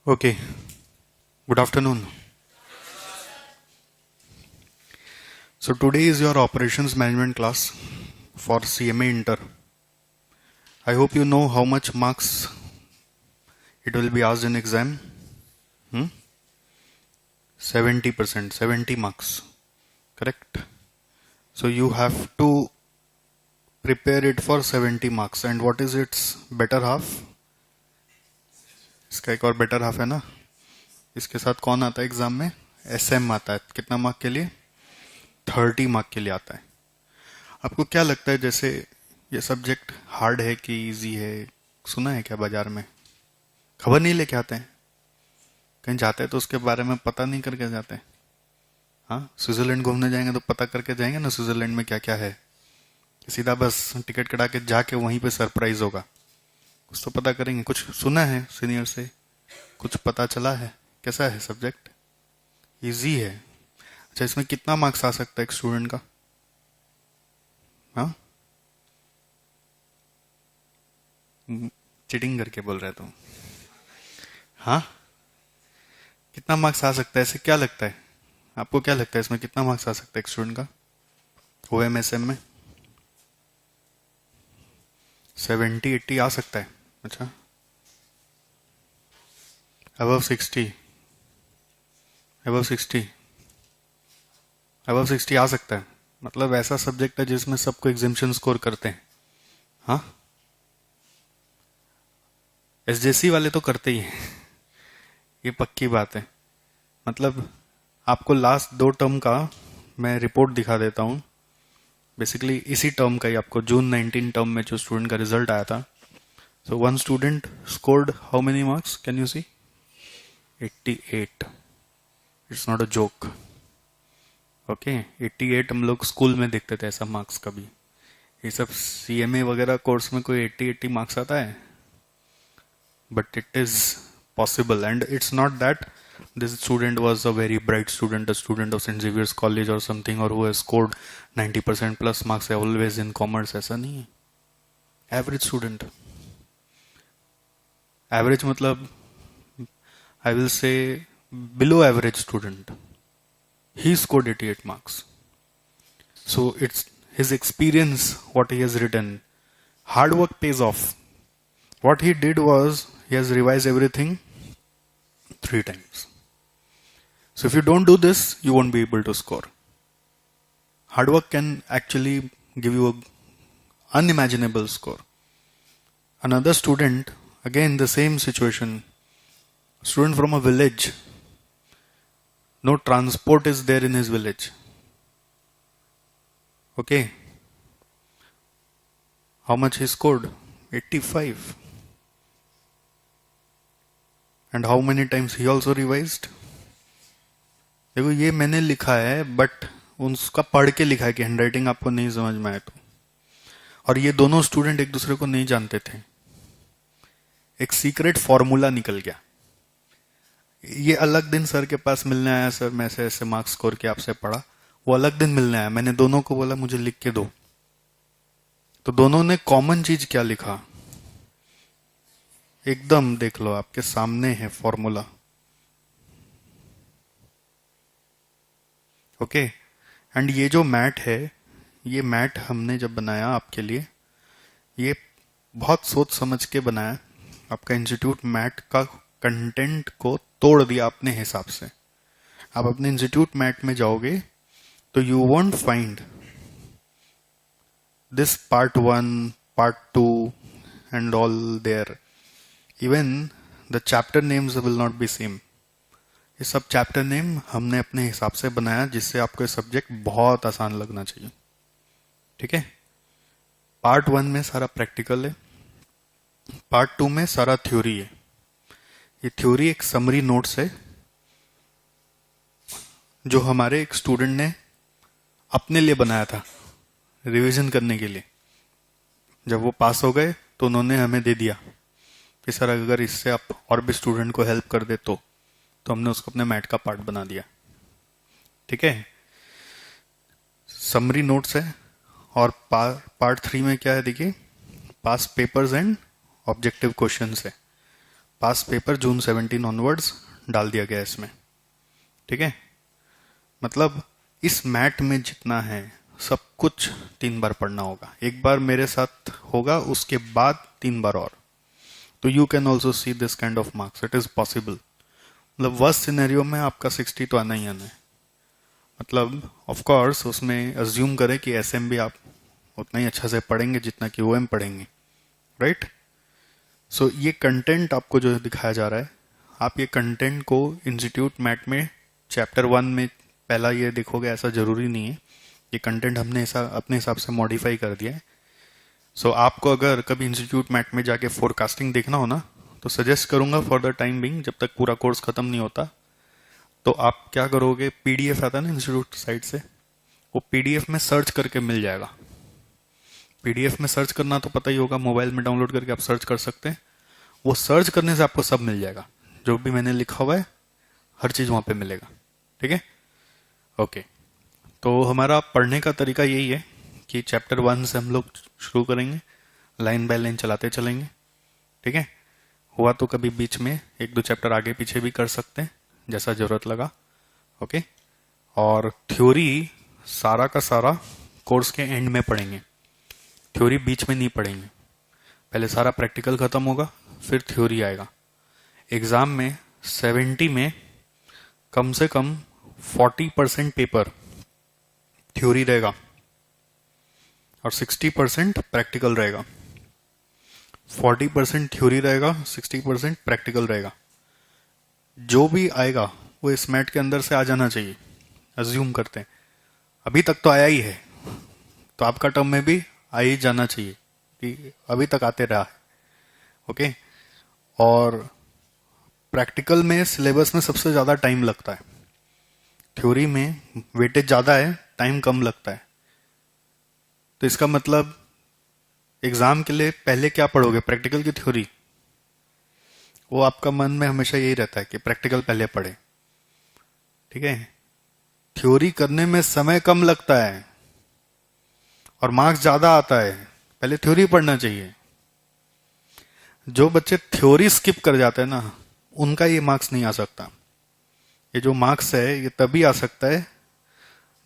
Okay, good afternoon. So today is your operations management class for CMA Inter. I hope you know how much marks it will be asked in exam. 70%, 70 marks. Correct? So you have to prepare it for 70 marks. And what is its better half? इसका एक और better half है ना. इसके साथ कौन आता है एग्जाम में? SM आता है. कितना मार्क के लिए? 30 मार्क के लिए आता है. आपको क्या लगता है, जैसे ये सब्जेक्ट हार्ड है कि इजी है? सुना है क्या बाजार में? खबर नहीं लेके आते हैं. कहीं जाते हैं तो उसके बारे में पता नहीं करके जाते हैं. हाँ, स्विट्जरलैंड घूमने जाएंगे तो पता करके जाएंगे ना स्विट्जरलैंड में क्या क्या है. सीधा बस टिकट कटा के जाके वहीं पे सरप्राइज होगा. कुछ तो पता करेंगे. कुछ सुना है सीनियर से, कुछ पता चला है. कैसा है सब्जेक्ट? इजी है. अच्छा, इसमें कितना मार्क्स आ सकता है एक स्टूडेंट का? हाँ, चीटिंग करके बोल रहे तुम. हाँ, कितना मार्क्स आ सकता है? ऐसे क्या लगता है आपको? क्या लगता है इसमें कितना मार्क्स आ सकता है एक स्टूडेंट का OMSM में? 70-80 आ सकता है. अच्छा, अबव 60, अबव 60, अबव 60 आ सकता है. मतलब ऐसा सब्जेक्ट है जिसमें सबको एग्जामिशन स्कोर करते हैं. हाँ, SJC वाले तो करते ही हैं, ये पक्की बात है. मतलब आपको लास्ट 2 टर्म का मैं रिपोर्ट दिखा देता हूँ. बेसिकली इसी टर्म का ही आपको जून 19 टर्म में जो स्टूडेंट का रिजल्ट आया था. So one student scored how many marks? Can you see? 88. It's not a joke. Okay, 88 हम लोग स्कूल में देखते थे ऐसा मार्क्स. कभी ये सब CMA वगैरह कोर्स में कोई 80 मार्क्स आता है? But it is possible, and it's not that this student was a very bright student, a student of St. Xavier's College or something, or who has scored 90% plus marks always in commerce. ऐसा नहीं है. Average student. Average मतलब I will say below average student. He scored 88 marks. So it's his experience, what he has written. Hard work pays off. What he did was he has revised everything 3 times. So if you don't do this, you won't be able to score. Hard work can actually give you an unimaginable score. Another student, again the same situation, student from a village, no transport is there in his village. Okay, how much he scored? 85. And how many times he also revised? देखो, ये मैंने लिखा है, but उसका पढ़ के लिखा है कि हैंडराइटिंग आपको नहीं समझ में आए तो. और ये दोनों स्टूडेंट एक दूसरे को नहीं जानते थे. एक सीक्रेट फॉर्मूला निकल गया. ये अलग दिन सर के पास मिलने आया, सर मैं ऐसे ऐसे मार्क्स स्कोर के आपसे पढ़ा. वो अलग दिन मिलने आया. मैंने दोनों को बोला मुझे लिख के दो. तो दोनों ने कॉमन चीज क्या लिखा? एकदम देख लो, आपके सामने है फॉर्मूला. ओके, एंड ये जो मैट है, ये मैट हमने जब बनाया आपके लिए, ये बहुत सोच समझ के बनाया. आपका इंस्टीट्यूट मैट का कंटेंट को तोड़ दिया अपने हिसाब से. आप अपने इंस्टीट्यूट मैट में जाओगे तो you won't find this part 1, part 2 and all there. Even the chapter names will not be same. ये सब चैप्टर नेम हमने अपने हिसाब से बनाया, जिससे आपको सब्जेक्ट बहुत आसान लगना चाहिए. ठीक है. पार्ट 1 में सारा प्रैक्टिकल है, पार्ट 2 में सारा थ्योरी है. ये थ्योरी एक समरी नोट्स है जो हमारे एक स्टूडेंट ने अपने लिए बनाया था रिवीजन करने के लिए. जब वो पास हो गए तो उन्होंने हमें दे दिया कि सर अगर इससे आप और भी स्टूडेंट को हेल्प कर दे तो हमने उसको अपने मैट का पार्ट बना दिया. ठीक है. समरी नोट्स है. और पार्ट 3 में क्या है देखिए, पास पेपर्स एंड ऑब्जेक्टिव क्वेश्चंस है. पास पेपर जून 17 ऑनवर्ड्स डाल दिया गया इसमें। ठीक है, मतलब इस मैट में जितना है सब कुछ 3 बार पढ़ना होगा। एक बार मेरे साथ होगा, उसके बाद 3 बार और। तो you can also see this kind of marks, it is possible. मतलब वर्स्ट सिनेरियो में आपका 60 तो आना ही आना है। मतलब ऑफ कोर्स उसमें अज्यूम करें कि एसएम भी आप उतना ही अच्छा से पढ़ेंगे जितना कि ओएम पढ़ेंगे, राइट। सो ये कंटेंट आपको जो दिखाया जा रहा है, आप ये कंटेंट को इंस्टीट्यूट मैट में चैप्टर 1 में पहला ये देखोगे, ऐसा जरूरी नहीं है। ये कंटेंट हमने ऐसा अपने हिसाब से मॉडिफाई कर दिया है। सो आपको अगर कभी इंस्टीट्यूट मैट में जाके फोरकास्टिंग देखना हो ना, तो सजेस्ट करूंगा फॉर द टाइम बिंग, जब तक पूरा कोर्स खत्म नहीं होता, तो आप क्या करोगे, पीडीएफ आता है ना इंस्टीट्यूट साइट से, वो पीडीएफ में सर्च करके मिल जाएगा। पीडीएफ में सर्च करना तो पता ही होगा, मोबाइल में डाउनलोड करके आप सर्च कर सकते हैं। वो सर्च करने से आपको सब मिल जाएगा, जो भी मैंने लिखा हुआ है हर चीज वहां पे मिलेगा। ठीक है, ओके। तो हमारा पढ़ने का तरीका यही है कि चैप्टर 1 से हम लोग शुरू करेंगे, लाइन बाय लाइन चलाते चलेंगे। ठीक है, हुआ तो कभी बीच में 1-2 चैप्टर आगे पीछे भी कर सकते हैं, जैसा जरूरत लगा। ओके, और थ्योरी सारा का सारा कोर्स के एंड में पढ़ेंगे, थ्योरी बीच में नहीं पढ़ेंगे। पहले सारा प्रैक्टिकल खत्म होगा, फिर थ्योरी आएगा। एग्जाम में 70 में कम से कम 40% पेपर थ्योरी रहेगा और 60% प्रैक्टिकल रहेगा। 40% थ्योरी रहेगा, 60% प्रैक्टिकल रहेगा। जो भी आएगा वो इस मैट के अंदर से आ जाना चाहिए, अज्यूम करते हैं। अभी तक तो आया ही है, तो आपका टर्म में भी आ ही जाना चाहिए कि अभी तक आते रहा है। ओके, और प्रैक्टिकल में सिलेबस में सबसे ज्यादा टाइम लगता है, थ्योरी में वेटेज ज्यादा है, टाइम कम लगता है। तो इसका मतलब एग्जाम के लिए पहले क्या पढ़ोगे, प्रैक्टिकल की थ्योरी? वो आपका मन में हमेशा यही रहता है कि प्रैक्टिकल पहले पढ़े। ठीक है, थ्योरी करने में समय कम लगता है और मार्क्स ज्यादा आता है, पहले थ्योरी पढ़ना चाहिए। जो बच्चे थ्योरी स्किप कर जाते हैं ना, उनका ये मार्क्स नहीं आ सकता। ये जो मार्क्स है ये तभी आ सकता है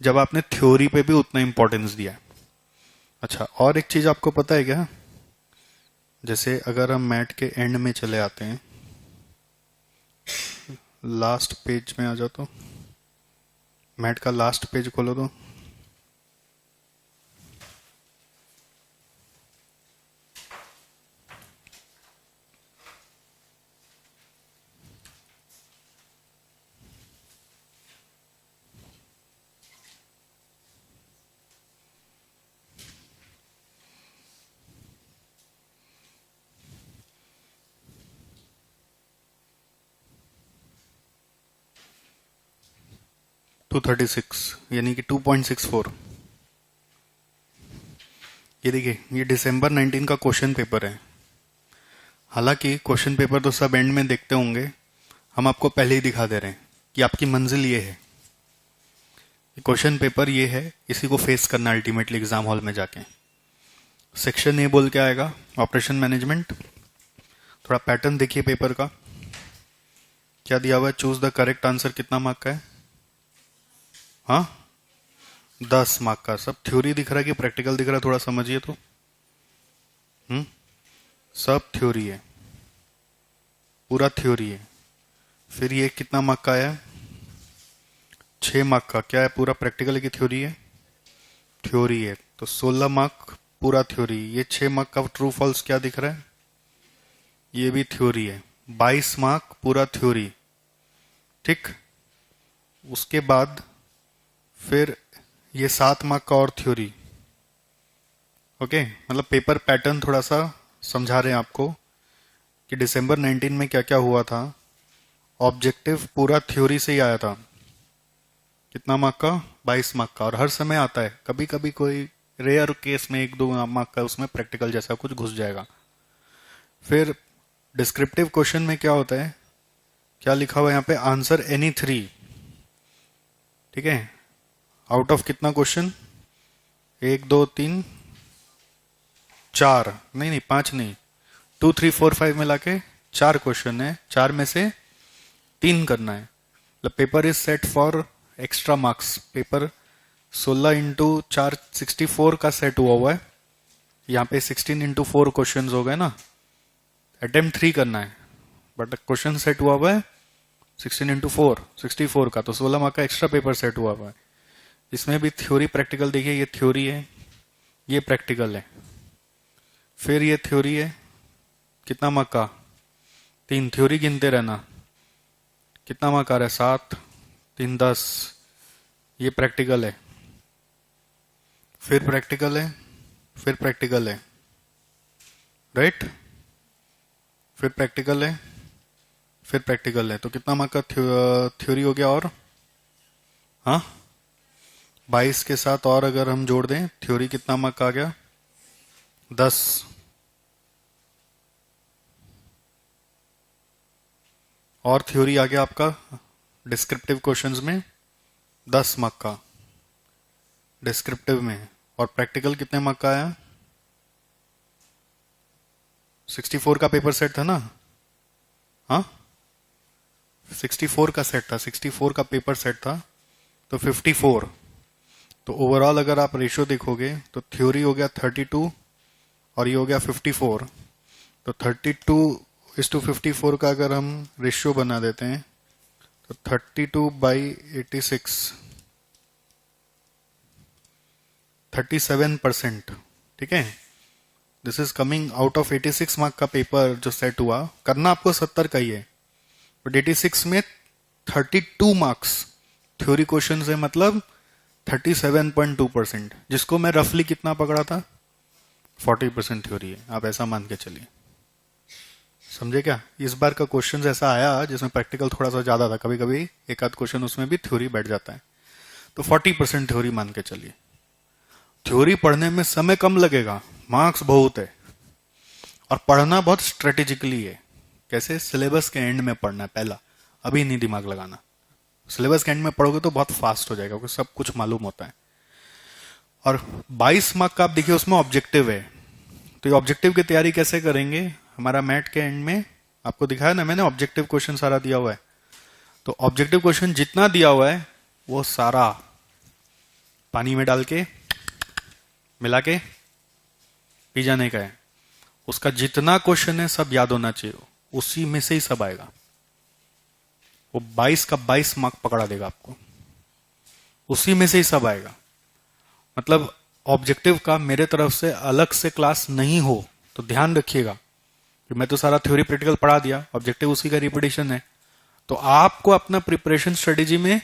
जब आपने थ्योरी पे भी उतना इंपॉर्टेंस दिया है। अच्छा, और एक चीज आपको पता है क्या, जैसे अगर हम मैट के एंड में चले आते हैं, लास्ट पेज में आ जाओ, तो मैट का लास्ट पेज खोलो तो टू 36 यानी कि 2.64। ये देखिए, ये दिसंबर 19 का क्वेश्चन पेपर है। हालांकि क्वेश्चन पेपर तो सब एंड में देखते होंगे, हम आपको पहले ही दिखा दे रहे हैं कि आपकी मंजिल ये है, क्वेश्चन पेपर ये है, इसी को फेस करना अल्टीमेटली एग्जाम हॉल में जाके। सेक्शन ए बोल के आएगा, ऑपरेशन मैनेजमेंट। थोड़ा पैटर्न देखिए पेपर का, क्या दिया हुआ है, चूज द करेक्ट आंसर, कितना मार्क का है? हाँ, 10 मार्क का। सब थ्योरी दिख रहा है कि प्रैक्टिकल दिख रहा है, थोड़ा समझिए तो। सब थ्योरी है, पूरा थ्योरी है। फिर ये कितना मार्क का है? 6 मार्क का। क्या है? पूरा प्रैक्टिकल की थ्योरी है, थ्योरी है तो 16 मार्क पूरा थ्योरी। ये 6 मार्क का ट्रू फॉल्स क्या दिख रहा है, ये भी थ्योरी है, 22 मार्क पूरा थ्योरी। ठीक, उसके बाद फिर ये 7 मार्क का और थ्योरी। ओके, मतलब पेपर पैटर्न थोड़ा सा समझा रहे हैं आपको कि दिसंबर 19 में क्या क्या हुआ था। ऑब्जेक्टिव पूरा थ्योरी से ही आया था, कितना मार्क का? 22 मार्क का। और हर समय आता है, कभी कभी कोई रेयर केस में 1-2 मार्क का उसमें प्रैक्टिकल जैसा कुछ घुस जाएगा। फिर डिस्क्रिप्टिव क्वेश्चन में क्या होता है, क्या लिखा हुआ है यहाँ पे, आंसर एनी 3। ठीक है, आउट ऑफ कितना क्वेश्चन, 1 2 3 4, नहीं 5 नहीं, 2 3 4 5 मिला के 4 क्वेश्चन है, 4 में से 3 करना है। मतलब paper is set for extra marks. Paper 16 into 4 64 का सेट हुआ है। यहाँ पे 16 इंटू 4 क्वेश्चन हो गए ना। अटेम्प्ट 3 करना है, बट क्वेश्चन सेट हुआ है 16 इंटू 4 64 का, तो 16 मार्क का एक्स्ट्रा पेपर सेट हुआ है। इसमें भी थ्योरी प्रैक्टिकल देखिए, ये थ्योरी है, ये प्रैक्टिकल है। फिर ये थ्योरी है, कितना मार्क का? 3। थ्योरी गिनते रहना, कितना मार्क आ रहा है? 7, 3 10। ये प्रैक्टिकल है, फिर प्रैक्टिकल है, फिर प्रैक्टिकल है, राइट? फिर प्रैक्टिकल है, फिर प्रैक्टिकल है। तो कितना मार्क का थ्योरी हो गया? और हाँ 22 के साथ और अगर हम जोड़ दें थ्योरी, कितना मार्क का आ गया? 10। और थ्योरी आ गया आपका डिस्क्रिप्टिव क्वेश्चंस में 10 मार्क का डिस्क्रिप्टिव में। और प्रैक्टिकल कितने मार्क का आया? 64 का पेपर सेट था ना? हाँ 64 का सेट था, 64 का पेपर सेट था, तो 54। तो ओवरऑल अगर आप रेशियो देखोगे तो थ्योरी हो गया 32 और ये हो गया 54। तो 32:54 का अगर हम रेशियो बना देते हैं तो 32/86 37%। ठीक है, this is coming out of 86 mark का पेपर जो सेट हुआ। करना आपको 70 का ही है, बट 86 में 32 मार्क्स थ्योरी क्वेश्चन है, मतलब 37.2%, जिसको मैं रफली कितना पकड़ा था? 40% थ्योरी है। आप ऐसा मान के चलिए, समझे क्या? इस बार का क्वेश्चन ऐसा आया जिसमें प्रैक्टिकल थोड़ा सा ज्यादा था, कभी कभी एक आध क्वेश्चन उसमें भी थ्योरी बैठ जाता है, तो 40% थ्योरी मान के चलिए। थ्योरी पढ़ने में समय कम लगेगा, मार्क्स बहुत है, और पढ़ना बहुत स्ट्रेटेजिकली है। कैसे? सिलेबस के एंड में पढ़ना है पहला, अभी नहीं दिमाग लगाना। सिलेबस के एंड में पढ़ोगे तो बहुत फास्ट हो जाएगा, क्योंकि सब कुछ मालूम होता है। और 22 मार्क का आप देखिए उसमें ऑब्जेक्टिव है, तो ये ऑब्जेक्टिव की तैयारी कैसे करेंगे? हमारा मैट के एंड में आपको दिखाया ना मैंने, ऑब्जेक्टिव क्वेश्चन सारा दिया हुआ है। तो ऑब्जेक्टिव क्वेश्चन जितना दिया हुआ है वो सारा पानी में डाल के मिला के पी जाने का है। उसका जितना क्वेश्चन है सब याद होना चाहिए, उसी में से ही सब आएगा। वो 22 का 22 मार्क पकड़ा देगा आपको, उसी में से ही सब आएगा। मतलब ऑब्जेक्टिव का मेरे तरफ से अलग से क्लास नहीं हो, तो ध्यान रखिएगा कि मैं तो सारा थ्योरी प्रैक्टिकल पढ़ा दिया, ऑब्जेक्टिव उसी का रिपीटिशन है। तो आपको अपना प्रिपरेशन स्ट्रेटेजी में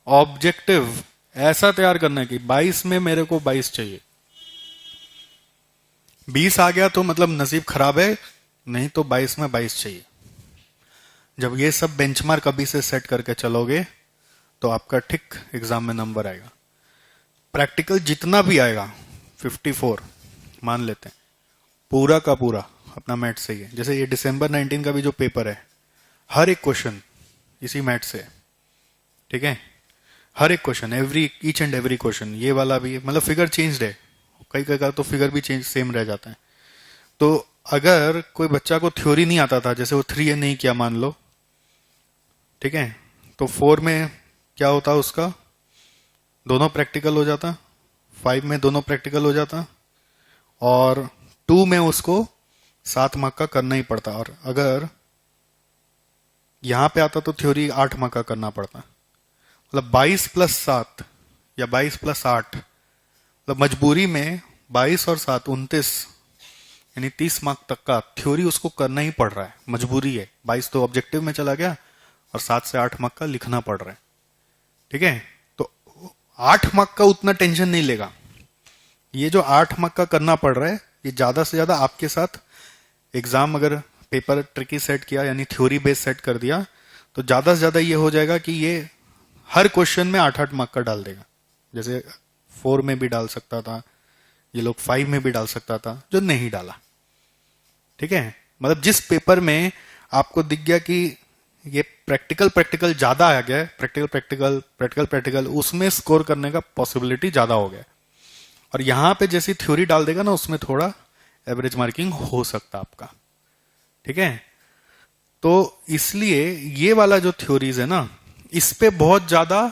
ऑब्जेक्टिव ऐसा तैयार करना है कि 22 में मेरे को 22 चाहिए। 20 आ गया तो मतलब नसीब खराब है, नहीं तो 22 में 22 चाहिए। जब ये सब बेंचमार्क अभी से सेट करके चलोगे तो आपका ठीक एग्जाम में नंबर आएगा। प्रैक्टिकल जितना भी आएगा 54 मान लेते हैं, पूरा का पूरा अपना मैथ से ही है। जैसे ये दिसंबर 19 का भी जो पेपर है, हर एक क्वेश्चन इसी मैथ से है। ठीक है, हर एक question, each and every question. ये वाला भी मतलब फिगर चेंज्ड है, कई कई का तो फिगर भी चेंज सेम रह जाता है। तो अगर कोई बच्चा को थ्योरी नहीं आता था, जैसे वो 3A नहीं किया मान लो, ठीक है, तो 4 में क्या होता उसका? दोनों प्रैक्टिकल हो जाता, 5 में दोनों प्रैक्टिकल हो जाता, और 2 में उसको 7 मार्क का करना ही पड़ता। और अगर यहां पे आता तो थ्योरी 8 मार्क का करना पड़ता। मतलब 22 + 7 या 22 + 8, मतलब मजबूरी में 22 और 7 29, यानी 30 मार्क तक का थ्योरी उसको करना ही पड़ रहा है, मजबूरी है। 22 तो ऑब्जेक्टिव में चला गया और 7 से 8 मार्क का लिखना पड़ रहा है। ठीक है, तो 8 मार्क का उतना टेंशन नहीं लेगा। ये जो 8 मार्क का करना पड़ रहा है, ये ज्यादा से ज्यादा आपके साथ एग्जाम, अगर पेपर ट्रिकी सेट किया यानी थ्योरी बेस सेट कर दिया, तो ज्यादा से ज्यादा ये हो जाएगा कि ये हर क्वेश्चन में 8-8 मार्क का डाल देगा। जैसे 4 में भी डाल सकता था, ये लोग 5 में भी डाल सकता था, जो नहीं डाला। ठीक है, मतलब जिस पेपर में आपको दिख गया कि ये प्रैक्टिकल ज्यादा आ गया, प्रैक्टिकल उसमें स्कोर करने का पॉसिबिलिटी ज्यादा हो गया। और यहां पे जैसी थ्योरी डाल देगा ना, उसमें थोड़ा एवरेज मार्किंग हो सकता आपका। ठीक है, तो इसलिए ये वाला जो थ्योरीज है ना, इस पे बहुत ज्यादा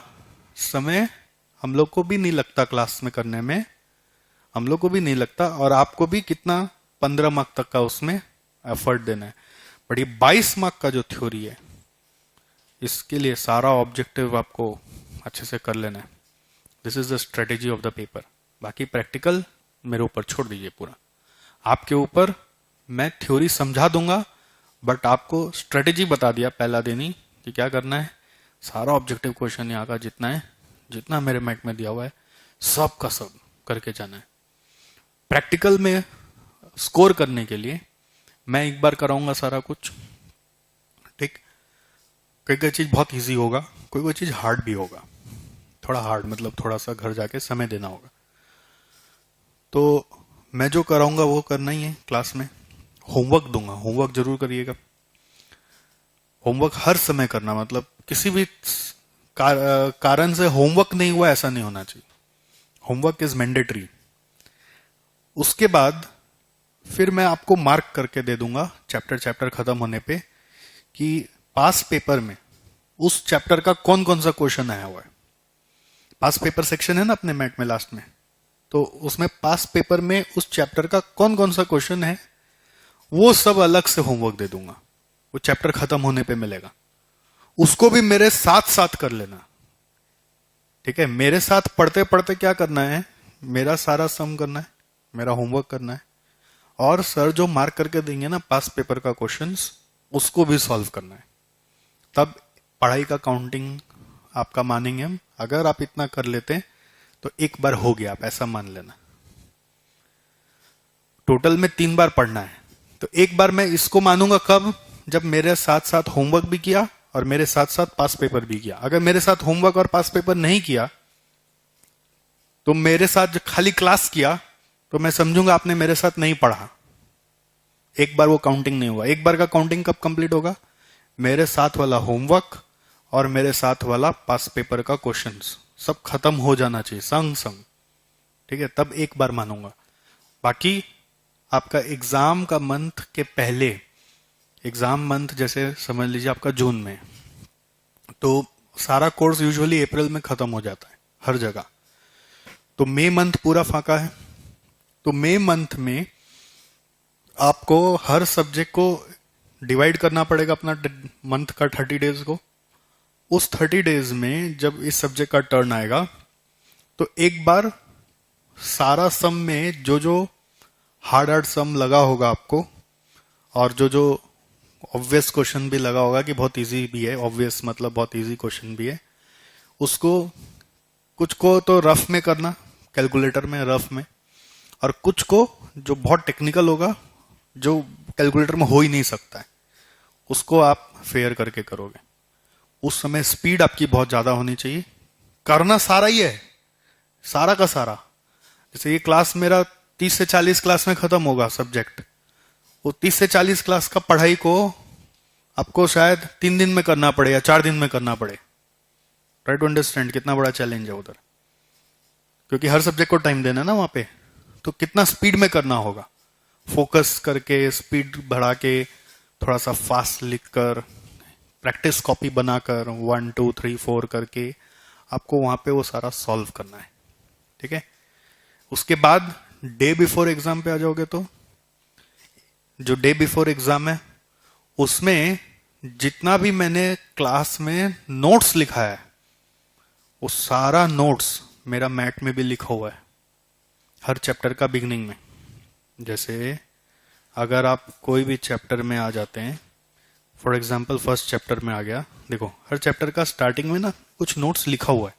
समय हम लोग को भी नहीं लगता क्लास में करने में, हम लोग को भी नहीं लगता, और आपको भी कितना 15 मार्क तक का उसमें एफर्ट देना है। बट ये 22 मार्क का जो थ्योरी है, इसके लिए सारा ऑब्जेक्टिव आपको अच्छे से कर लेना है। This is the strategy of the paper. बाकी प्रैक्टिकल मेरे ऊपर छोड़ दीजिए, पूरा आपके ऊपर। मैं थ्योरी समझा दूंगा, बट आपको स्ट्रेटेजी बता दिया पहला दिन ही कि क्या करना है। सारा ऑब्जेक्टिव क्वेश्चन यहाँ का जितना है, जितना मेरे मैट में दिया हुआ है, सब का सब करके जाना है। प्रैक्टिकल में स्कोर करने के लिए मैं एक बार कराऊंगा सारा कुछ, ठीक। कोई कोई चीज बहुत इजी होगा, कोई कोई चीज हार्ड भी होगा। थोड़ा हार्ड मतलब थोड़ा सा घर जाके समय देना होगा। तो मैं जो कराऊंगा वो करना ही है क्लास में। होमवर्क दूंगा, होमवर्क जरूर करिएगा। होमवर्क हर समय करना, मतलब किसी भी कारण से होमवर्क नहीं हुआ ऐसा नहीं होना चाहिए। Homework is mandatory. उसके बाद फिर मैं आपको मार्क करके दे दूंगा चैप्टर खत्म होने पे कि पास पेपर में उस चैप्टर का कौन कौन सा क्वेश्चन आया हुआ है। पास पेपर सेक्शन है ना अपने मैट में लास्ट में, तो उसमें पास पेपर में उस चैप्टर का कौन कौन सा क्वेश्चन है वो सब अलग से होमवर्क दे दूंगा। वो चैप्टर खत्म होने पे मिलेगा, उसको भी मेरे साथ साथ कर लेना, ठीक है। मेरे साथ पढ़ते पढ़ते क्या करना है, मेरा सारा सम करना है, मेरा होमवर्क करना है, और सर जो मार्क करके देंगे ना पास पेपर का क्वेश्चंस, उसको भी सॉल्व करना है। तब पढ़ाई का काउंटिंग आपका मानेंगे हम। अगर आप इतना कर लेते तो एक बार हो गया, आप ऐसा मान लेना। टोटल में 3 बार पढ़ना है, तो एक बार मैं इसको मानूंगा कब, जब मेरे साथ साथ होमवर्क भी किया और मेरे साथ साथ पास पेपर भी किया। अगर मेरे साथ होमवर्क और पास पेपर नहीं किया, तो मेरे साथ खाली क्लास किया, तो मैं समझूंगा आपने मेरे साथ नहीं पढ़ा। एक बार वो काउंटिंग नहीं हुआ। एक बार का काउंटिंग कब कंप्लीट होगा, मेरे साथ वाला होमवर्क और मेरे साथ वाला पास पेपर का क्वेश्चंस सब खत्म हो जाना चाहिए संग संग, ठीक है। तब एक बार मानूंगा। बाकी आपका एग्जाम का मंथ के पहले, एग्जाम मंथ जैसे समझ लीजिए आपका जून में, तो सारा कोर्स यूजुअली अप्रैल में खत्म हो जाता है हर जगह। तो मई मंथ पूरा फाका है। तो मई मंथ में आपको हर सब्जेक्ट को डिवाइड करना पड़ेगा अपना मंथ का 30 डेज को। उस 30 डेज में जब इस सब्जेक्ट का टर्न आएगा, तो एक बार सारा सम में जो जो हार्ड सम लगा होगा आपको, और जो जो ऑब्वियस क्वेश्चन भी लगा होगा कि बहुत इजी भी है, ऑब्वियस मतलब बहुत इजी क्वेश्चन भी है, उसको कुछ को तो रफ में करना, कैलकुलेटर में रफ में, और कुछ को जो बहुत टेक्निकल होगा, जो कैलकुलेटर में हो ही नहीं सकता है, उसको आप फेयर करके करोगे। उस समय स्पीड आपकी बहुत ज्यादा होनी चाहिए। करना सारा ही है, सारा का सारा। जैसे ये क्लास मेरा 30 से 40 क्लास में खत्म होगा सब्जेक्ट, वो 30 से 40 क्लास का पढ़ाई को आपको शायद 3 दिन में करना पड़े या 4 दिन में करना पड़े। ट्राई टू अंडरस्टैंड कितना बड़ा चैलेंज है उधर, क्योंकि हर सब्जेक्ट को टाइम देना ना वहां पे, तो कितना स्पीड में करना होगा, फोकस करके, स्पीड बढ़ा के, थोड़ा सा फास्ट लिखकर, प्रैक्टिस कॉपी बनाकर 1 2 3 4 करके आपको वहां पे वो सारा सॉल्व करना है, ठीक है। उसके बाद डे बिफोर एग्जाम पे आ जाओगे, तो जो डे बिफोर एग्जाम है उसमें जितना भी मैंने क्लास में नोट्स लिखा है, वो सारा नोट्स मेरा मैट में भी लिखा हुआ है हर चैप्टर का बिगनिंग में। जैसे अगर आप कोई भी चैप्टर में आ जाते हैं, फॉर एग्जाम्पल फर्स्ट चैप्टर में आ गया, देखो हर चैप्टर का स्टार्टिंग में ना कुछ नोट्स लिखा हुआ है।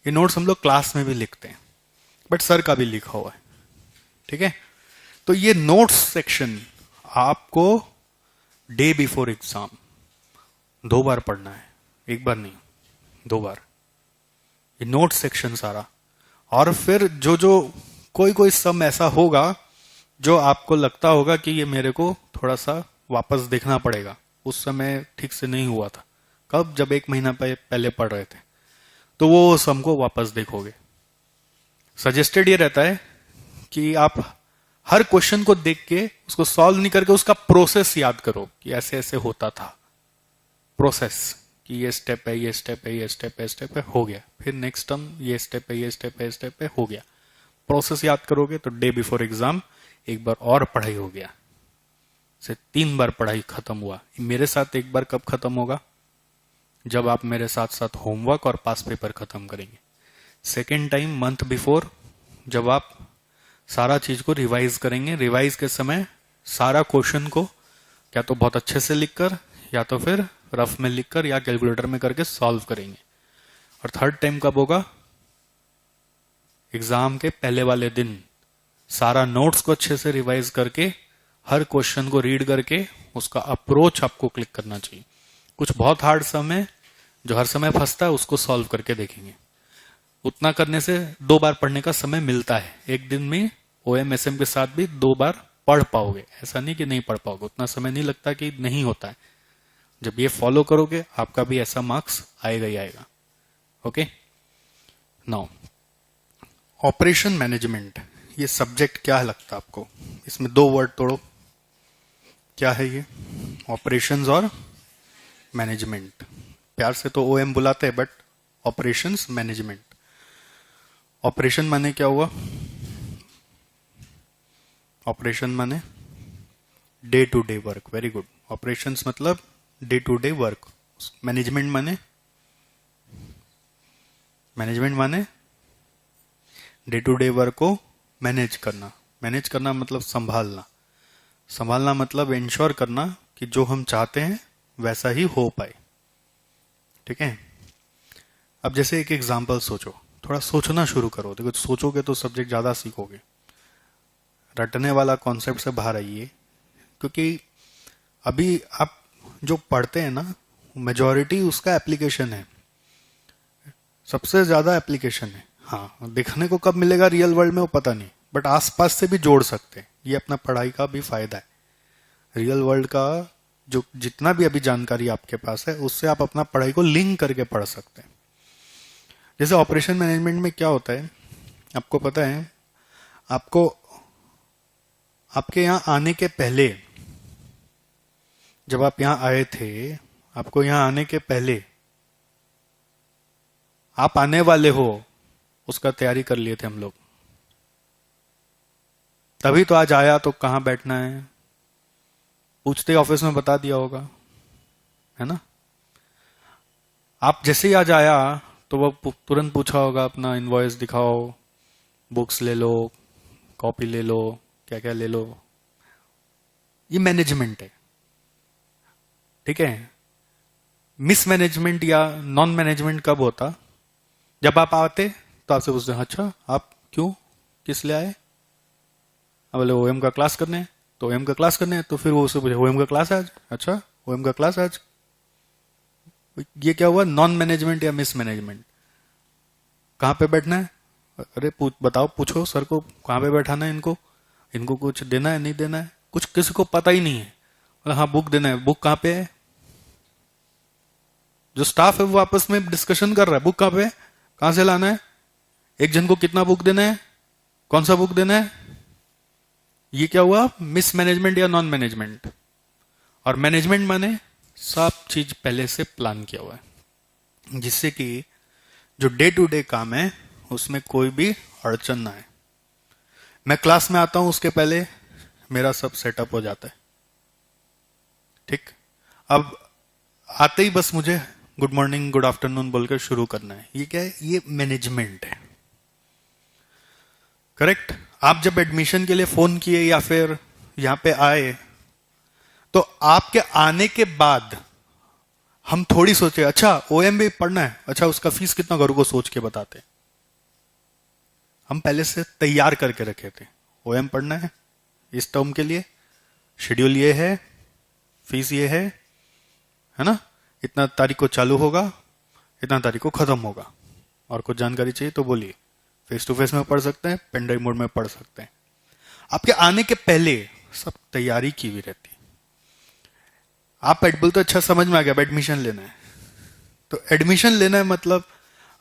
ये नोट्स हम लोग क्लास में भी लिखते हैं, बट सर का भी लिखा हुआ है, ठीक है। तो ये नोट्स सेक्शन आपको डे बिफोर एग्जाम 2 बार पढ़ना है, एक बार नहीं 2 बार, ये नोट्स सेक्शन सारा। और फिर जो जो कोई कोई सम ऐसा होगा जो आपको लगता होगा कि ये मेरे को थोड़ा सा वापस देखना पड़ेगा, उस समय ठीक से नहीं हुआ था, कब, जब 1 महीना पहले पढ़ रहे थे, तो वो सम को वापस देखोगे। सजेस्टेड ये रहता है कि आप हर क्वेश्चन को देख के उसको सॉल्व नहीं करके उसका प्रोसेस याद करो कि ऐसे ऐसे होता था, प्रोसेस कि ये स्टेप है, ये स्टेप है, ये स्टेप है, स्टेप है, हो गया। फिर नेक्स्ट टर्म ये स्टेप है, ये स्टेप है, स्टेप है, हो गया। प्रोसेस याद करोगे तो डे बिफोर एग्जाम एक बार और पढ़ाई हो गया, से 3 बार पढ़ाई खत्म हुआ। मेरे साथ एक बार कब खत्म होगा? जब आप मेरे साथ साथ होमवर्क और पास पेपर खत्म करेंगे। सेकेंड टाइम मंथ बिफोर, जब आप सारा चीज को रिवाइज करेंगे। रिवाइज के समय सारा क्वेश्चन को क्या तो बहुत अच्छे से लिखकर, या तो फिर रफ में लिखकर या कैलकुलेटर में करके सॉल्व करेंगे। और थर्ड टाइम कब होगा? एग्जाम के पहले वाले दिन सारा नोट्स को अच्छे से रिवाइज करके, हर क्वेश्चन को रीड करके उसका अप्रोच आपको क्लिक करना चाहिए। कुछ बहुत हार्ड सम है जो हर समय फंसता है, उसको सॉल्व करके देखेंगे। उतना करने से 2 बार पढ़ने का समय मिलता है। एक दिन में OM/SM के साथ भी 2 बार पढ़ पाओगे, ऐसा नहीं कि नहीं पढ़ पाओगे। उतना समय नहीं लगता कि नहीं होता है। जब ये फॉलो करोगे आपका भी ऐसा मार्क्स आएगा ही आएगा। ओके, नाउ ऑपरेशन मैनेजमेंट, ये सब्जेक्ट क्या लगता है आपको? इसमें 2 वर्ड तोड़ो, क्या है ये? ऑपरेशंस और मैनेजमेंट। प्यार से तो OM बुलाते हैं, बट ऑपरेशंस मैनेजमेंट। ऑपरेशन माने क्या हुआ? ऑपरेशन माने day to day work. Very good. Operations मतलब day to day work. Management माने डे टू डे वर्क को मैनेज करना। मैनेज करना मतलब संभालना मतलब इंश्योर करना कि जो हम चाहते हैं वैसा ही हो पाए। ठीक है। अब जैसे एक एग्जांपल सोचो, थोड़ा सोचना शुरू करो। देखो, सोचोगे तो सब्जेक्ट ज्यादा सीखोगे। रटने वाला कॉन्सेप्ट से बाहर आइए, क्योंकि अभी आप जो पढ़ते हैं ना, मेजॉरिटी उसका एप्लीकेशन है, सबसे ज्यादा एप्लीकेशन है। हाँ, देखने को कब मिलेगा रियल वर्ल्ड में वो पता नहीं, बट आसपास से भी जोड़ सकते हैं। ये अपना पढ़ाई का भी फायदा है। रियल वर्ल्ड का जो जितना भी अभी जानकारी आपके पास है, उससे आप अपना पढ़ाई को लिंक करके पढ़ सकते हैं। जैसे ऑपरेशन मैनेजमेंट में क्या होता है, आपको पता है? आपको आपके यहाँ आने के पहले, जब आप यहाँ आए थे, आपको यहाँ आने के पहले आप आने वाले हो उसका तैयारी कर लिए थे हम लोग। तभी तो आज आया तो कहाँ बैठना है पूछते ऑफिस में बता दिया होगा, है ना? आप जैसे ही आज आया तो वो तुरंत पूछा होगा अपना इनवॉइस दिखाओ, बुक्स ले लो, कॉपी ले लो, क्या क्या ले लो। ये मैनेजमेंट है। ठीक है। मिसमैनेजमेंट या नॉन मैनेजमेंट कब होता? जब आप आते तो आपसे पूछते हैं, अच्छा आप क्यों, किस लिए आए? अब बोले OM का क्लास करने हैं, तो OM का क्लास करने हैं, तो फिर वो उससे पूछे OM का क्लास है आज? अच्छा OM का क्लास आज। ये क्या हुआ? नॉन मैनेजमेंट या मिसमैनेजमेंट। कहाँ पे बैठना है? अरे बताओ, पूछो सर को कहाँ पे बैठाना है इनको, इनको कुछ देना है नहीं देना है, कुछ किसी को पता ही नहीं है। बोला हाँ बुक देना है, बुक कहाँ पे है? जो स्टाफ है वो आपस में डिस्कशन कर रहा है, बुक कहाँ पे है, कहां से लाना है, एक जन को कितना बुक देना है, कौन सा बुक देना है। ये क्या हुआ? मिसमैनेजमेंट या नॉन मैनेजमेंट। और मैनेजमेंट माने सब चीज पहले से प्लान किया हुआ है, जिससे कि जो डे टू डे काम है उसमें कोई भी अड़चन ना आए। मैं क्लास में आता हूं उसके पहले मेरा सब सेटअप हो जाता है। ठीक। अब आते ही बस मुझे गुड मॉर्निंग गुड आफ्टरनून बोलकर शुरू करना है। ये क्या है? ये मैनेजमेंट है। करेक्ट। आप जब एडमिशन के लिए फोन किए या फिर यहां पे आए, तो आपके आने के बाद हम थोड़ी सोचे अच्छा OM भी पढ़ना है, अच्छा उसका फीस कितना करूंगा, सोच के बताते। हम पहले से तैयार करके रखे थे, OM पढ़ना है इस टर्म के लिए, शेड्यूल ये है, फीस ये है ना, इतना तारीख को चालू होगा, इतना तारीख को खत्म होगा। और कुछ जानकारी चाहिए तो बोलिए, फेस टू फेस में पढ़ सकते हैं, पेन ड्राइव मोड में पढ़ सकते हैं। आपके आने के पहले सब तैयारी की हुई रहती है। आप एडबुल तो अच्छा समझ में आ गया, अब एडमिशन लेना है। तो एडमिशन लेना है मतलब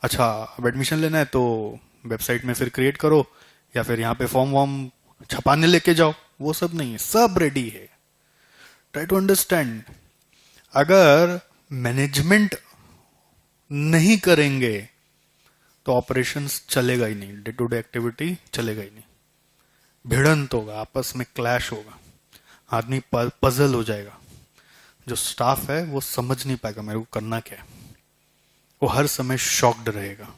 अच्छा अब एडमिशन लेना है तो वेबसाइट में फिर क्रिएट करो या फिर यहाँ पे फॉर्म वॉर्म छपाने लेके जाओ, वो सब नहीं है, सब रेडी है। Try to understand. अगर मैनेजमेंट नहीं करेंगे तो ऑपरेशंस चलेगा ही नहीं, डे टू डे एक्टिविटी चलेगा ही नहीं, भिड़ंत होगा, आपस में क्लैश होगा, आदमी पजल हो जाएगा, जो स्टाफ है वो समझ नहीं पाएगा मेरे को करना क्या है, वो हर समय शॉक्ड रहेगा।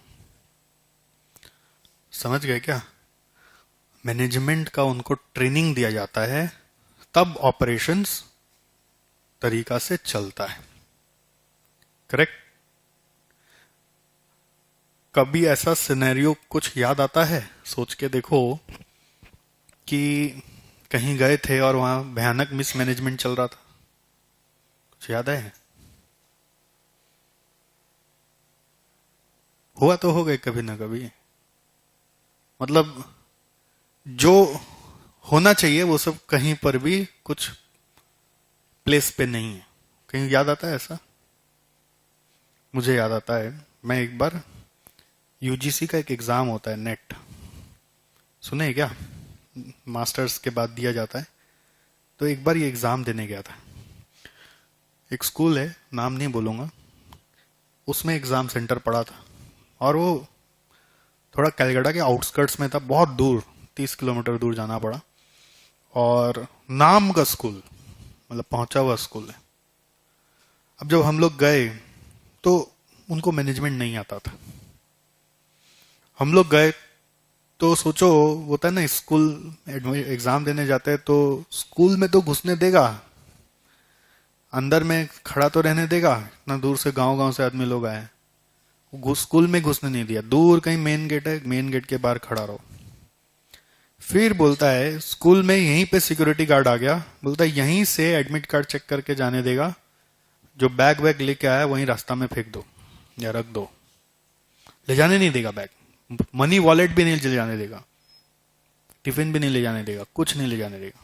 समझ गए क्या? मैनेजमेंट का उनको ट्रेनिंग दिया जाता है, तब ऑपरेशंस तरीका से चलता है। करेक्ट? कभी ऐसा सिनेरियो कुछ याद आता है? सोच के देखो कि कहीं गए थे और वहां भयानक मिसमैनेजमेंट चल रहा था, कुछ याद है? हुआ तो हो गए कभी ना कभी। मतलब जो होना चाहिए वो सब कहीं पर भी कुछ प्लेस पे नहीं है। कहीं याद आता है ऐसा? मुझे याद आता है, मैं एक बार यूजीसी का एक एग्जाम होता है, नेट सुने हैं क्या? मास्टर्स के बाद दिया जाता है। तो एक बार ये एग्जाम देने गया था, एक स्कूल है, नाम नहीं बोलूंगा, उसमें एग्जाम सेंटर पड़ा था, और वो थोड़ा कलकत्ता के आउटस्कर्ट्स में था, बहुत दूर, 30 किलोमीटर दूर जाना पड़ा, और नाम का स्कूल, मतलब पहुंचा हुआ स्कूल है। अब जब हम लोग गए तो उनको मैनेजमेंट नहीं आता था। हम लोग गए तो सोचो, होता है ना स्कूल एग्जाम देने जाते हैं तो स्कूल में तो घुसने देगा, अंदर में खड़ा तो रहने देगा, इतना दूर से गांव गांव से आदमी लोग आए, स्कूल में घुसने नहीं दिया, दूर कहीं मेन गेट है, मेन गेट के बाहर खड़ा रहो। फिर बोलता है स्कूल में यहीं पे सिक्योरिटी गार्ड आ गया, बोलता है यहीं से एडमिट कार्ड चेक करके जाने देगा, जो बैग वैग लेके आया वहीं रास्ता में फेंक दो या रख दो, ले जाने नहीं देगा, बैग मनी वॉलेट भी नहीं ले जाने देगा, टिफिन भी नहीं ले जाने देगा, कुछ नहीं ले जाने देगा।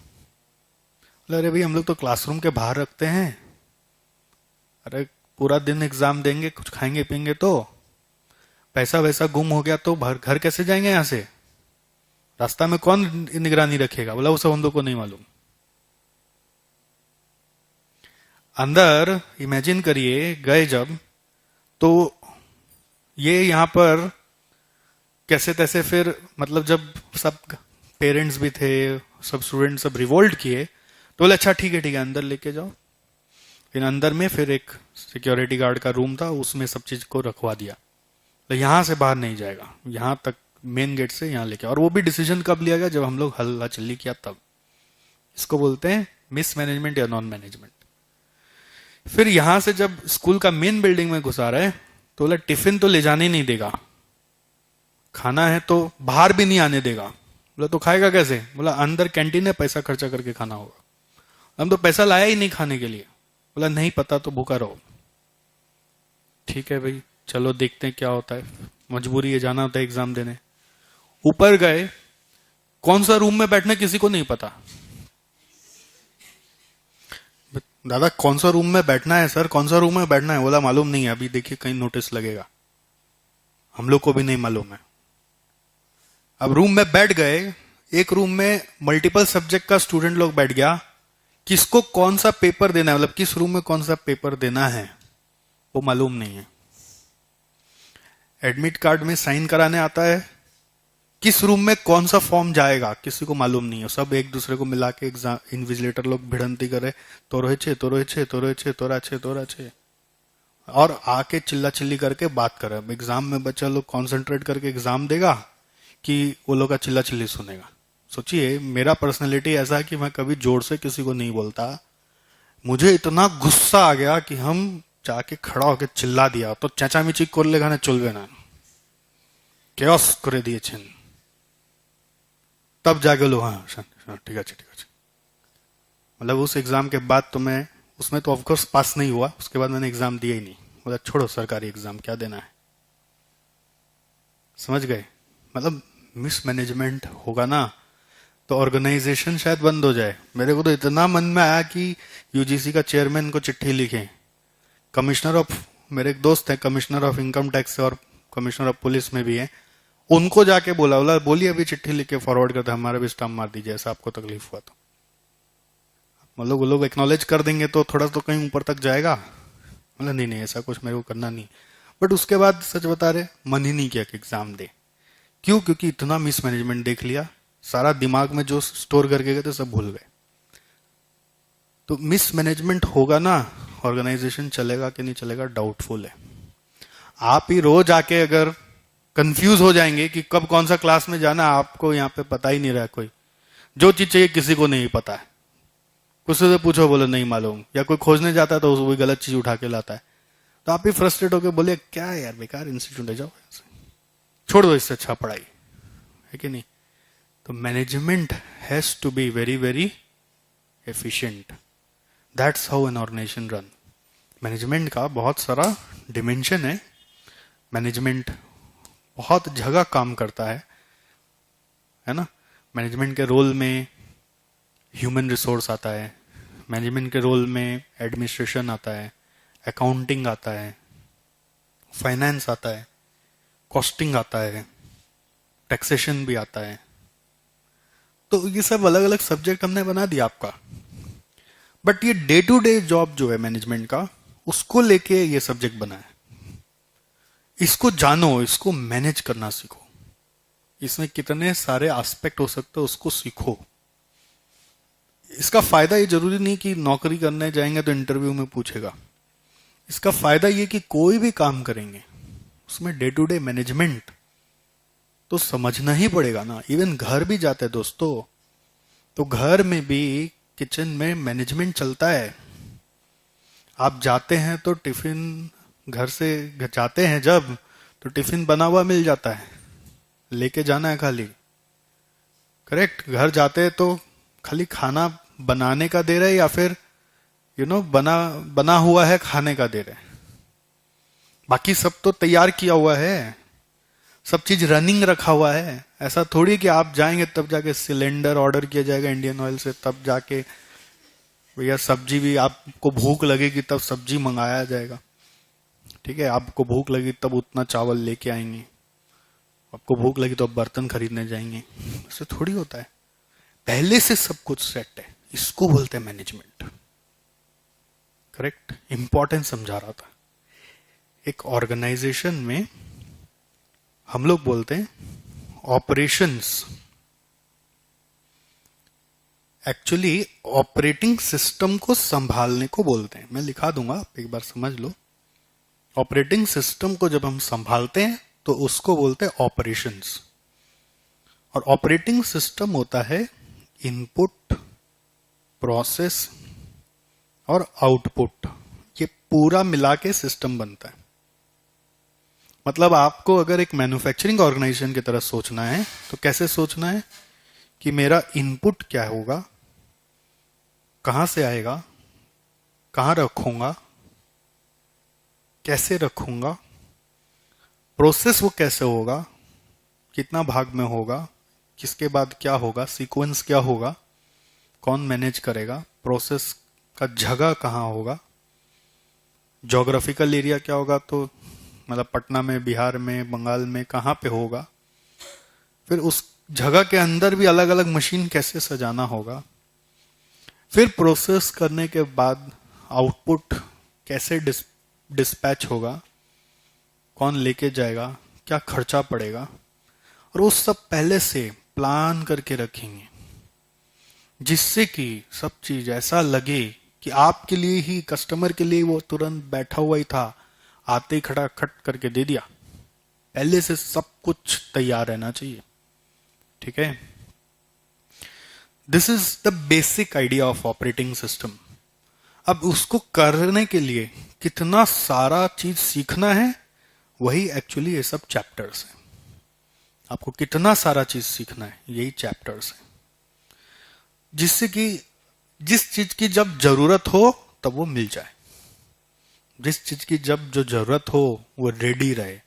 बोले अरे भाई हम लोग तो क्लासरूम के बाहर रखते हैं, अरे पूरा दिन एग्जाम देंगे, कुछ खाएंगे पिएंगे, तो पैसा वैसा गुम हो गया तो घर कैसे जाएंगे यहाँ से, रास्ता में कौन निगरानी रखेगा? बोला वो सब हम लोग को नहीं मालूम। अंदर इमेजिन करिए गए जब, तो ये यहां पर कैसे तैसे, फिर मतलब जब सब पेरेंट्स भी थे, सब स्टूडेंट सब रिवोल्ट किए, तो बोले अच्छा ठीक है अंदर लेके जाओ। फिर अंदर में फिर एक सिक्योरिटी गार्ड का रूम था, उसमें सब चीज को रखवा दिया, तो यहां से बाहर नहीं जाएगा, यहां तक मेन गेट से यहां लेके। और वो भी डिसीजन कब लिया गया? जब हम लोग हल्ला चिल्ली किया तब। इसको बोलते हैं मिस मैनेजमेंट या नॉन मैनेजमेंट। फिर यहां से जब स्कूल का मेन बिल्डिंग में घुसा रहे तो बोला टिफिन तो ले जाने नहीं देगा, खाना है तो बाहर भी नहीं आने देगा। बोला तो खाएगा कैसे? बोला अंदर कैंटीन है, पैसा खर्चा करके खाना होगा। हम तो पैसा लाया ही नहीं खाने के लिए। बोला नहीं पता तो भूखा रहो। ठीक है भाई चलो देखते हैं क्या होता है, मजबूरी है, जाना होता है एग्जाम देने। ऊपर गए, कौन सा रूम में बैठना किसी को नहीं पता। दादा कौन सा रूम में बैठना है सर, कौन सा रूम में बैठना है? बोला मालूम नहीं है, अभी देखिए कहीं नोटिस लगेगा, हम लोग को भी नहीं मालूम है। अब रूम में बैठ गए, एक रूम में मल्टीपल सब्जेक्ट का स्टूडेंट लोग बैठ गया, किसको कौन सा पेपर देना है, मतलब किस रूम में कौन सा पेपर देना है वो मालूम नहीं है। एडमिट कार्ड में साइन कराने आता है, किस रूम में कौन सा फॉर्म जाएगा किसी को मालूम नहीं है। सब एक दूसरे को मिला के एग्जाम इन्विजिलेटर लोग भिड़ंती करे, तोरा छे, और आके चिल्ला चिल्ली करके बात करे। एग्जाम में बच्चा लोग कॉन्सेंट्रेट करके एग्जाम देगा कि वो लोग का चिल्ला चिल्ली सुनेगा। सोचिए मेरा पर्सनैलिटी ऐसा है कि मैं कभी जोर से किसी को नहीं बोलता, मुझे इतना गुस्सा आ गया कि हम जाके खड़ा होकर चिल्ला दिया, तो चेचा मिची करले गाने चलबे ना, केओस करे दिए, तब जाके लो हाँ ठीक है। मतलब उस एग्जाम के बाद तो मैं उसमें तो ऑफकोर्स पास नहीं हुआ, उसके बाद मैंने एग्जाम दिया ही नहीं। बोला छोड़ो सरकारी एग्जाम क्या देना है। समझ गए? मतलब मिसमैनेजमेंट होगा ना तो ऑर्गेनाइजेशन शायद बंद हो जाए। मेरे को तो इतना मन में आया कि यूजीसी का चेयरमैन को चिट्ठी लिखे, कमिश्नर ऑफ, मेरे एक दोस्त है कमिश्नर ऑफ इनकम टैक्स और कमिश्नर ऑफ पुलिस में भी है, उनको जाके बोला बोलिए अभी चिट्ठी लिख के फॉरवर्ड करते, हमारा भी स्टाम्प मार दीजिए ऐसा आपको तकलीफ हुआ तो। मतलब वो लोग एक्नॉलेज कर देंगे तो थोड़ा तो कहीं ऊपर तक जाएगा। बोला नहीं नहीं ऐसा कुछ मेरे को करना नहीं। बट उसके बाद सच बता रहे मन ही नहीं किया कि एग्जाम दे। क्यों? क्योंकि इतना मिसमैनेजमेंट देख लिया, सारा दिमाग में जो स्टोर करके गए थे सब भूल गए। तो मिसमैनेजमेंट होगा ना, ऑर्गेनाइजेशन चलेगा कि नहीं चलेगा डाउटफुल है। आप ही रोज आके अगर कंफ्यूज हो जाएंगे कि कब कौन सा क्लास में जाना, आपको यहाँ पे पता ही नहीं रहा, कोई जो चीज चाहिए किसी को नहीं पता है, कुछ से पूछो बोले नहीं मालूम, या कोई खोजने जाता है तो वो गलत चीज उठा के लाता है, तो आप ही फ्रस्ट्रेट होकर बोले क्या यार बेकार इंस्टीट्यूट है, जाओ छोड़ दो, इससे अच्छा पढ़ाई है कि नहीं। तो management has to be very very efficient. That's how an organization run. Management का बहुत सारा डिमेंशन है, मैनेजमेंट बहुत जगह काम करता है ना। मैनेजमेंट के रोल में ह्यूमन रिसोर्स आता है, मैनेजमेंट के रोल में एडमिनिस्ट्रेशन आता है, अकाउंटिंग आता है, फाइनेंस आता है, कॉस्टिंग आता है, टैक्सेशन भी आता है। तो ये सब अलग अलग सब्जेक्ट हमने बना दिया आपका। बट ये डे टू डे जॉब जो है मैनेजमेंट का, उसको लेके ये सब्जेक्ट बना है। इसको जानो, इसको मैनेज करना सीखो, इसमें कितने सारे एस्पेक्ट हो सकते हैं उसको सीखो। इसका फायदा ये जरूरी नहीं कि नौकरी करने जाएंगे तो इंटरव्यू में पूछेगा। इसका फायदा ये कि कोई भी काम करेंगे उसमें डे टू डे मैनेजमेंट तो समझना ही पड़ेगा ना। इवन घर भी जाते हैं दोस्तों, तो घर में भी किचन में मैनेजमेंट चलता है। आप जाते हैं तो टिफिन, घर से जाते हैं जब, तो टिफिन बना हुआ मिल जाता है, लेके जाना है खाली। करेक्ट? घर जाते हैं तो खाली खाना बनाने का दे रहे या फिर बना हुआ है खाने का दे रहे, बाकी सब तो तैयार किया हुआ है, सब चीज रनिंग रखा हुआ है। ऐसा थोड़ी कि आप जाएंगे तब जाके सिलेंडर ऑर्डर किया जाएगा इंडियन ऑयल से, तब जाके भैया सब्जी भी आपको भूख लगेगी तब सब्जी मंगाया जाएगा। ठीक है, आपको भूख लगी तब उतना चावल लेके आएंगे, आपको भूख लगी तो आप बर्तन खरीदने जाएंगे। ऐसे थोड़ी होता है, पहले से सब कुछ सेट है। इसको बोलते हैं मैनेजमेंट। करेक्ट? इंपॉर्टेंस समझा रहा था। एक ऑर्गेनाइजेशन में हम लोग बोलते हैं ऑपरेशंस, एक्चुअली ऑपरेटिंग सिस्टम को संभालने को बोलते हैं। मैं लिखा दूंगा, आप एक बार समझ लो। ऑपरेटिंग सिस्टम को जब हम संभालते हैं तो उसको बोलते हैं ऑपरेशंस। और ऑपरेटिंग सिस्टम होता है इनपुट, प्रोसेस और आउटपुट, ये पूरा मिला के सिस्टम बनता है। मतलब आपको अगर एक मैन्युफैक्चरिंग ऑर्गेनाइजेशन की तरह सोचना है तो कैसे सोचना है कि मेरा इनपुट क्या होगा, कहां से आएगा, कहां रखूंगा, कैसे रखूंगा, प्रोसेस वो कैसे होगा, कितना भाग में होगा, किसके बाद क्या होगा, सीक्वेंस क्या होगा, कौन मैनेज करेगा, प्रोसेस का जगह कहाँ होगा, ज्योग्राफिकल एरिया क्या होगा, तो मतलब पटना में, बिहार में, बंगाल में कहाँ पे होगा, फिर उस जगह के अंदर भी अलग अलग मशीन कैसे सजाना होगा, फिर प्रोसेस करने के बाद आउटपुट कैसे डिस्पैच होगा, कौन लेके जाएगा, क्या खर्चा पड़ेगा, और वो सब पहले से प्लान करके रखेंगे, जिससे कि सब चीज ऐसा लगे कि आपके लिए ही, कस्टमर के लिए वो तुरंत बैठा हुआ ही था, आते ही खड़ा खट करके दे दिया। पहले से सब कुछ तैयार रहना चाहिए। ठीक है, this is the basic idea of operating system. अब उसको करने के लिए कितना सारा चीज सीखना है, वही एक्चुअली ये सब चैप्टर्स हैं। आपको कितना सारा चीज सीखना है, यही चैप्टर्स है, जिससे कि जिस चीज की जब जरूरत हो तब वो मिल जाए, जिस चीज की जब जो जरूरत हो वो रेडी रहे,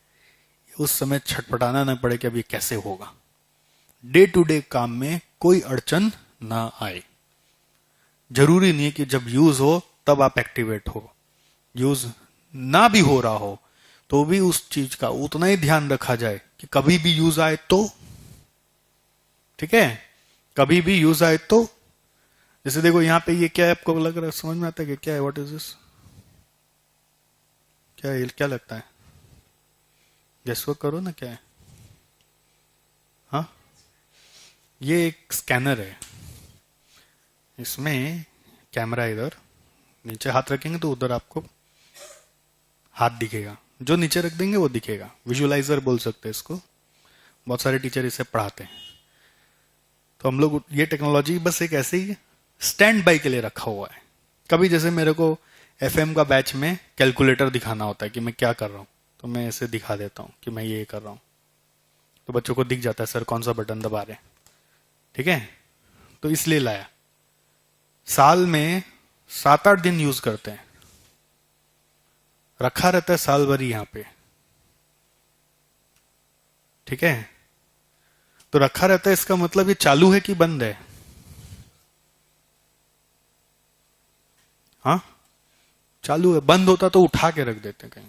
उस समय छटपटाना ना पड़े कि अब ये कैसे होगा। डे टू डे काम में कोई अड़चन ना आए। जरूरी नहीं है कि जब यूज हो तब आप एक्टिवेट हो, यूज ना भी हो रहा हो तो भी उस चीज का उतना ही ध्यान रखा जाए कि कभी भी यूज आए तो। ठीक है, कभी भी यूज आए तो। जैसे देखो यहाँ पे ये क्या है, आपको लग रहा है, समझ में आता है कि क्या है, व्हाट इज दिस? क्या है, क्या लगता है? गेस वर्क करो ना, क्या है? हाँ, ये एक स्कैनर है। इसमें कैमरा इधर, नीचे हाथ रखेंगे तो उधर आपको हाथ दिखेगा, जो नीचे रख देंगे वो दिखेगा। विजुअलाइजर बोल सकते हैं इसको, बहुत सारे टीचर इसे पढ़ाते हैं। तो हम लोग ये टेक्नोलॉजी बस एक ऐसे ही स्टैंड बाई के लिए रखा हुआ है। कभी जैसे मेरे को एफएम का बैच में कैलकुलेटर दिखाना होता है कि मैं क्या कर रहा हूँ, तो मैं ऐसे दिखा देता हूँ कि मैं ये कर रहा हूँ, तो बच्चों को दिख जाता है सर कौन सा बटन दबा रहे हैं। ठीक है, तो इसलिए लाया। साल में 7-8 दिन यूज करते हैं, रखा रहता है साल भर यहाँ पे। ठीक है, तो रखा रहता है, इसका मतलब ये चालू है कि बंद है? हाँ, चालू है। बंद होता तो उठा के रख देते कहीं।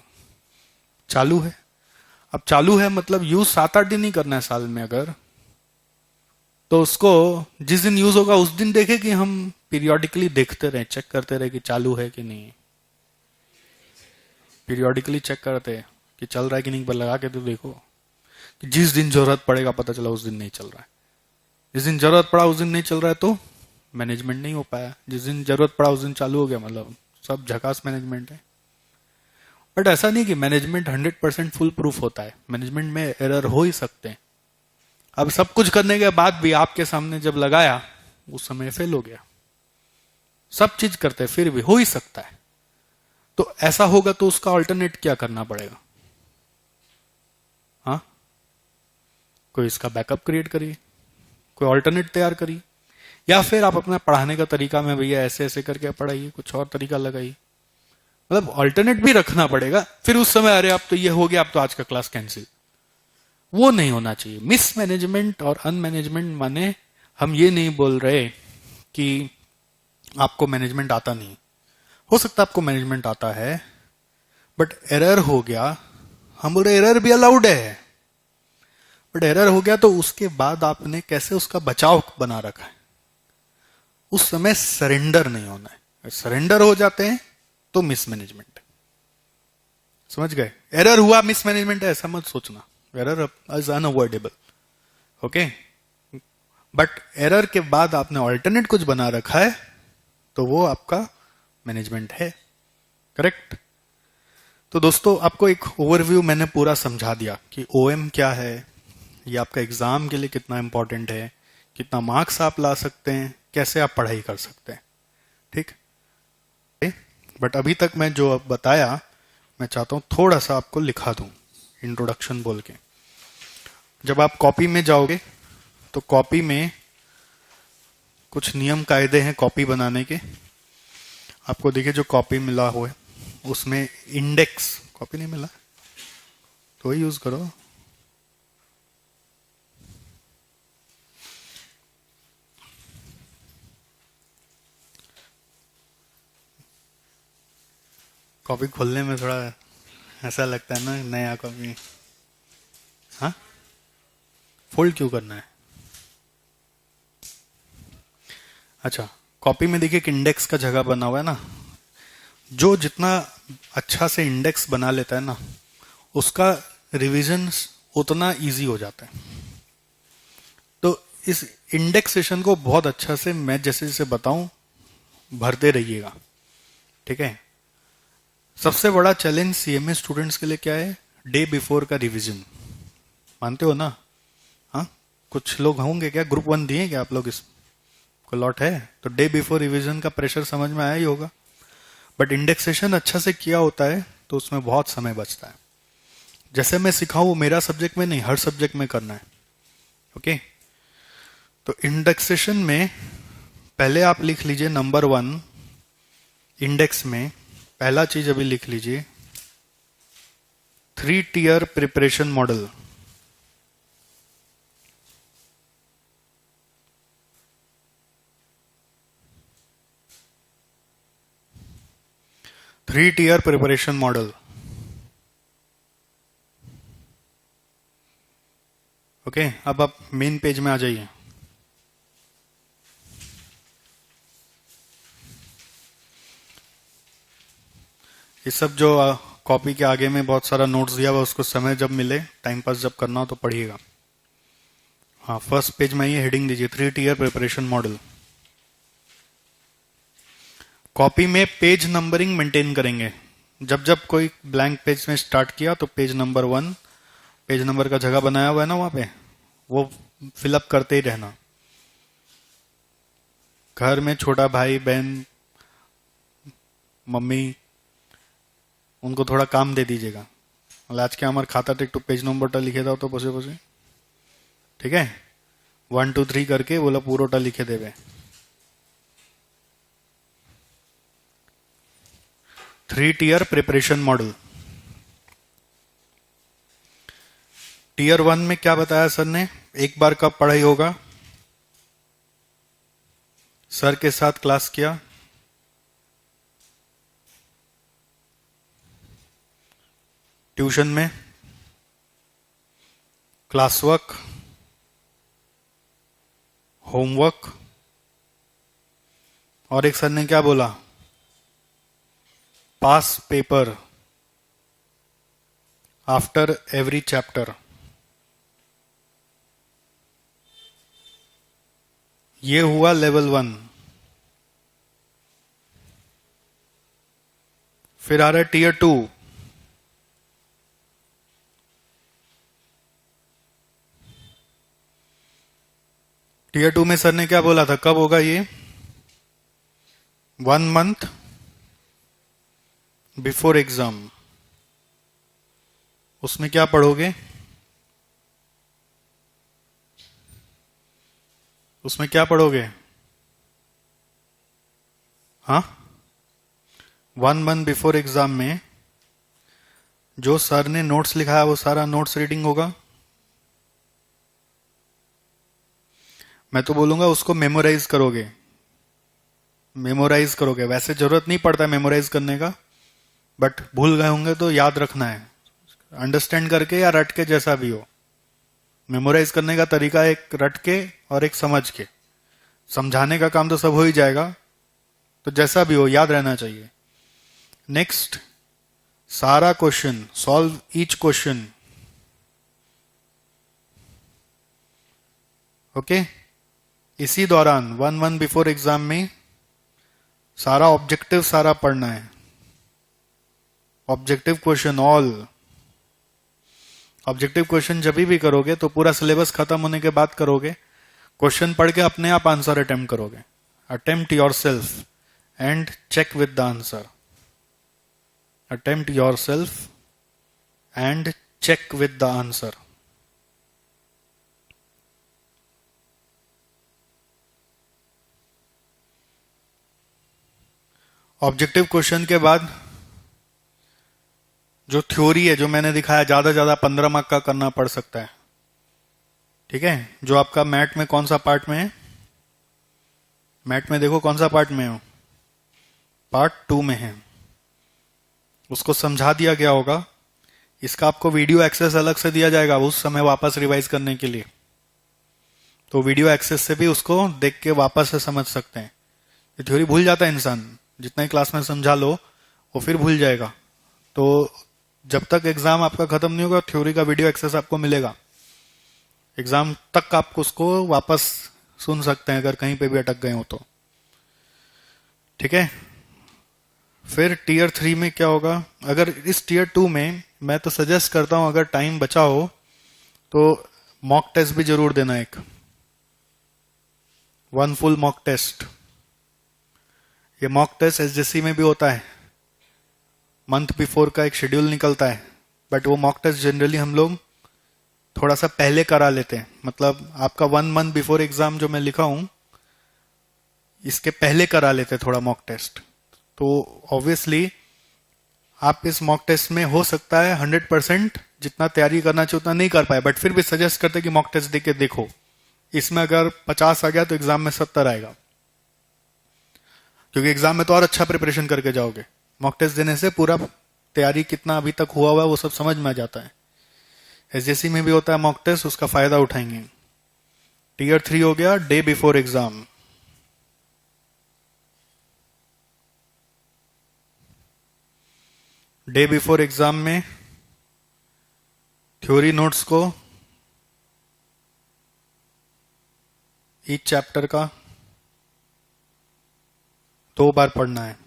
चालू है। अब चालू है मतलब यूज 7-8 दिन ही करना है साल में अगर, तो उसको जिस दिन यूज होगा उस दिन देखे कि हम पीरियोडिकली देखते रहे, चेक करते रहे कि चालू है कि नहीं। पीरियोडिकली चेक करते हैं कि चल रहा है कि नहीं, पर लगा के तो देखो कि जिस दिन जरूरत पड़ेगा पता चला उस दिन नहीं चल रहा है। जिस दिन जरूरत पड़ा उस दिन नहीं चल रहा है तो मैनेजमेंट नहीं हो पाया। जिस दिन जरूरत पड़ा उस दिन चालू हो गया, मतलब सब झकास मैनेजमेंट है। बट ऐसा नहीं कि मैनेजमेंट 100% फुल प्रूफ होता है। मैनेजमेंट में एरर हो ही सकते हैं। अब सब कुछ करने के बाद भी आपके सामने जब लगाया उस समय फेल हो गया, सब चीज करते फिर भी हो ही सकता है। तो ऐसा होगा तो उसका ऑल्टरनेट क्या करना पड़ेगा? हाँ, कोई इसका बैकअप क्रिएट करिए, कोई ऑल्टरनेट तैयार करिए, या फिर आप अपना पढ़ाने का तरीका में भैया ऐसे ऐसे करके पढ़ाइए, कुछ और तरीका लगाइए। मतलब ऑल्टरनेट भी रखना पड़ेगा। फिर उस समय अरे अब तो ये हो गया, अब तो आज का क्लास कैंसिल, वो नहीं होना चाहिए। मिस मैनेजमेंट और अनमैनेजमेंट माने हम ये नहीं बोल रहे कि आपको मैनेजमेंट आता नहीं। हो सकता है आपको मैनेजमेंट आता है, बट एरर हो गया, हम बोल रहे एरर भी अलाउड है, बट एरर हो गया तो उसके बाद आपने कैसे उसका बचाव बना रखा है। उस समय सरेंडर नहीं होना है। सरेंडर हो जाते हैं तो मिसमैनेजमेंट। समझ गए? एरर हुआ मिसमैनेजमेंट है ऐसा मत सोचना। Error is unavoidable, okay, but error के बाद आपने ऑल्टरनेट कुछ बना रखा है तो वो आपका मैनेजमेंट है। करेक्ट? तो दोस्तों आपको एक ओवरव्यू मैंने पूरा समझा दिया कि ओएम क्या है, ये आपका एग्जाम के लिए कितना इंपॉर्टेंट है, कितना मार्क्स आप ला सकते हैं, कैसे आप पढ़ाई कर सकते हैं। ठीक, बट अभी तक मैं जो अब बताया मैं चाहता हूं थोड़ा सा आपको लिखा दूं इंट्रोडक्शन बोल के। जब आप कॉपी में जाओगे तो कॉपी में कुछ नियम कायदे हैं कॉपी बनाने के। आपको देखिए जो कॉपी मिला हुआ है उसमें इंडेक्स, कॉपी नहीं मिला तो वही यूज करो। कॉपी खोलने में थोड़ा ऐसा लगता है ना, नया कॉपी। हाँ, फोल्ड क्यों करना है? अच्छा, कॉपी में देखिए एक इंडेक्स का जगह बना हुआ है ना। जो जितना अच्छा से इंडेक्स बना लेता है ना उसका रिवीजन उतना इजी हो जाता है। तो इस इंडेक्सेशन को बहुत अच्छा से मैं जैसे जैसे बताऊं भरते रहिएगा। ठीक है? सबसे बड़ा चैलेंज सीएमए स्टूडेंट्स के लिए क्या है? डे बिफोर का रिवीजन। मानते हो ना? हाँ, कुछ लोग होंगे क्या, ग्रुप 1 दिए क्या आप लोग? इस को लॉट है तो डे बिफोर रिवीजन का प्रेशर समझ में आया ही होगा। बट इंडेक्सेशन अच्छा से किया होता है तो उसमें बहुत समय बचता है। जैसे मैं सिखाऊं वो मेरा सब्जेक्ट में नहीं, हर सब्जेक्ट में करना है। ओके, तो इंडेक्सेशन में पहले आप लिख लीजिए नंबर 1, इंडेक्स में पहला चीज अभी लिख लीजिए 3 tier preparation model. Three tier preparation model. Okay, अब आप मेन पेज में आ जाइए। ये सब जो कॉपी के आगे में बहुत सारा नोट्स दिया हुआ, उसको समय जब मिले, टाइम पास जब करना हो तो पढ़िएगा। हाँ, फर्स्ट पेज में ये हेडिंग दीजिए, 3 टियर प्रिपरेशन मॉडल। कॉपी में पेज नंबरिंग मेंटेन करेंगे। जब जब कोई ब्लैंक पेज में स्टार्ट किया तो पेज नंबर 1, पेज नंबर का जगह बनाया हुआ है ना वहां पे, वो फिलअप करते ही रहना। घर में छोटा भाई बहन मम्मी उनको थोड़ा काम दे दीजिएगा। आज के हमारे खाता टेक पेज नंबरটা লিখে দাও তো বসে বসে, ठीक है? 1 2 3 करके बोला पूरोटा लिखे देवे। 3 टियर प्रिपरेशन मॉडल। टियर 1 में क्या बताया सर ने? एक बार कब पढ़ाई होगा, सर के साथ क्लास किया, ट्यूशन में, क्लास वर्क, होमवर्क, और एक सर ने क्या बोला, पास पेपर आफ्टर एवरी चैप्टर। ये हुआ लेवल 1। फिर आ रहा है टियर 2। टियर 2 में सर ने क्या बोला था, कब होगा ये? 1 मंथ बिफोर एग्जाम। उसमें क्या पढ़ोगे? उसमें क्या पढ़ोगे? हाँ, 1 मंथ बिफोर एग्जाम में जो सर ने नोट्स लिखा है वो सारा नोट्स रीडिंग होगा। मैं तो बोलूंगा उसको मेमोराइज करोगे, मेमोराइज करोगे। वैसे जरूरत नहीं पड़ता मेमोराइज करने का, बट भूल गए होंगे तो याद रखना है, अंडरस्टैंड करके या रट के, जैसा भी हो। मेमोराइज करने का तरीका एक रट के और एक समझ के। समझाने का काम तो सब हो ही जाएगा, तो जैसा भी हो याद रहना चाहिए। नेक्स्ट, सारा question, solve each question. Okay, इसी दौरान 1 मंथ बिफोर एग्जाम में सारा ऑब्जेक्टिव सारा पढ़ना है। Objective question all. Objective question जब भी करोगे तो पूरा सिलेबस खत्म होने के बाद करोगे। क्वेश्चन पढ़ के अपने आप आंसर अटेम्प्ट करोगे। Attempt yourself and check with the answer. Attempt yourself and check with the answer. Objective question के बाद जो थ्योरी है, जो मैंने दिखाया, ज्यादा 15 मार्क का करना पड़ सकता है, ठीक है? जो आपका मैथ में कौन सा पार्ट में है? मैथ में देखो कौन सा पार्ट में हो, पार्ट 2 में है। उसको समझा दिया गया होगा। इसका आपको वीडियो एक्सेस अलग से दिया जाएगा उस समय वापस रिवाइज करने के लिए, तो वीडियो एक्सेस से भी उसको देख के वापस से समझ सकते हैं। ये थ्योरी भूल जाता है इंसान, जितना ही क्लास में समझा लो वो फिर भूल जाएगा। तो जब तक एग्जाम आपका खत्म नहीं होगा, थ्योरी का वीडियो एक्सेस आपको मिलेगा। एग्जाम तक आप उसको वापस सुन सकते हैं अगर कहीं पे भी अटक गए हो तो, ठीक है? फिर टियर 3 में क्या होगा? अगर इस टियर 2 में मैं तो सजेस्ट करता हूं, अगर टाइम बचा हो तो मॉक टेस्ट भी जरूर देना, एक 1 फुल मॉक टेस्ट। ये मॉक टेस्ट एसजेसी में भी होता है, मंथ बिफोर का एक शेड्यूल निकलता है, बट वो मॉक टेस्ट जनरली हम लोग थोड़ा सा पहले करा लेते हैं। मतलब आपका 1 मंथ बिफोर एग्जाम जो मैं लिखा हूं, इसके पहले करा लेते हैं थोड़ा मॉक टेस्ट। तो ऑब्वियसली आप इस मॉक टेस्ट में हो सकता है 100% जितना तैयारी करना चाहिए उतना नहीं कर पाए, बट फिर भी सजेस्ट करते कि मॉक टेस्ट देके देखो। इसमें अगर 50 आ गया तो एग्जाम में 70 आएगा, क्योंकि एग्जाम में तो और अच्छा प्रिपरेशन करके जाओगे। मॉक टेस्ट देने से पूरा तैयारी कितना अभी तक हुआ है वो सब समझ में आ जाता है। एसजेसी में भी होता है मॉक टेस्ट, उसका फायदा उठाएंगे। टियर 3 हो गया day before exam. Day before exam में थ्योरी नोट्स को ईच चैप्टर का 2 बार पढ़ना है।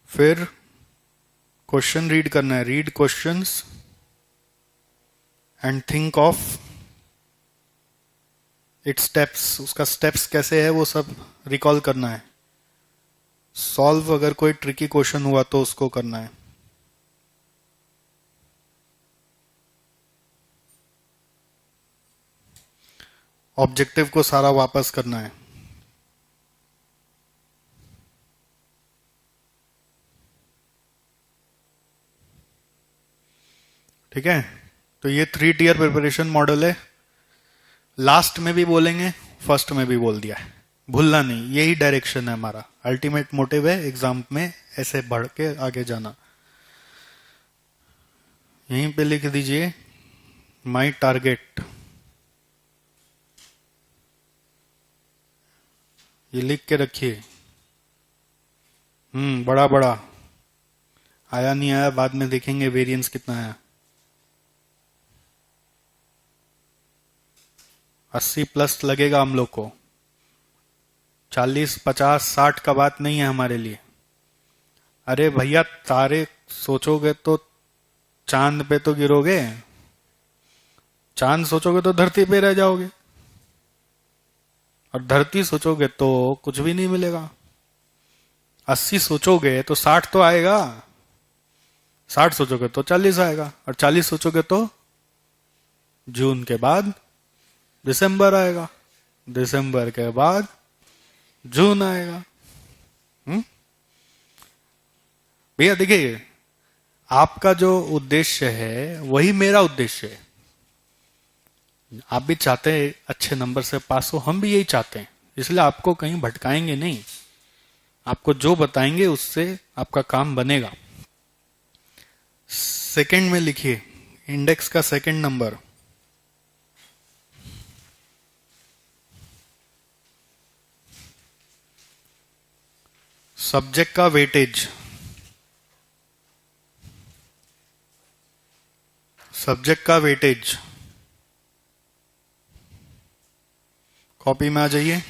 फिर क्वेश्चन रीड करना है, read questions and think of it steps, उसका स्टेप्स कैसे है वो सब रिकॉल करना है। सॉल्व अगर कोई ट्रिकी क्वेश्चन हुआ तो उसको करना है। ऑब्जेक्टिव को सारा वापस करना है। ठीक है, तो ये 3 टियर प्रिपरेशन मॉडल है। लास्ट में भी बोलेंगे, फर्स्ट में भी बोल दिया है, भूलना नहीं, यही डायरेक्शन है हमारा। अल्टीमेट मोटिव है एग्जाम में ऐसे बढ़ के आगे जाना। यहीं पे लिख दीजिए माई टारगेट, ये लिख के रखिए। बड़ा बड़ा आया नहीं आया बाद में देखेंगे वेरिएंस कितना आया। 80+ लगेगा हम लोग को, 40, 50, 60 का बात नहीं है हमारे लिए। अरे भैया तारे सोचोगे तो चांद पे तो गिरोगे, चांद सोचोगे तो धरती पे रह जाओगे, और धरती सोचोगे तो कुछ भी नहीं मिलेगा। 80 सोचोगे तो 60 तो आएगा, 60 सोचोगे तो 40 आएगा, और 40 सोचोगे तो जून के बाद दिसंबर आएगा, दिसंबर के बाद जून आएगा। भैया देखिए, आपका जो उद्देश्य है वही मेरा उद्देश्य है। आप भी चाहते हैं अच्छे नंबर से पास हो, हम भी यही चाहते हैं, इसलिए आपको कहीं भटकाएंगे नहीं। आपको जो बताएंगे उससे आपका काम बनेगा। सेकंड में लिखिए इंडेक्स का सेकंड नंबर, सब्जेक्ट का वेटेज, सब्जेक्ट का वेटेज। कॉपी में आ जाइए,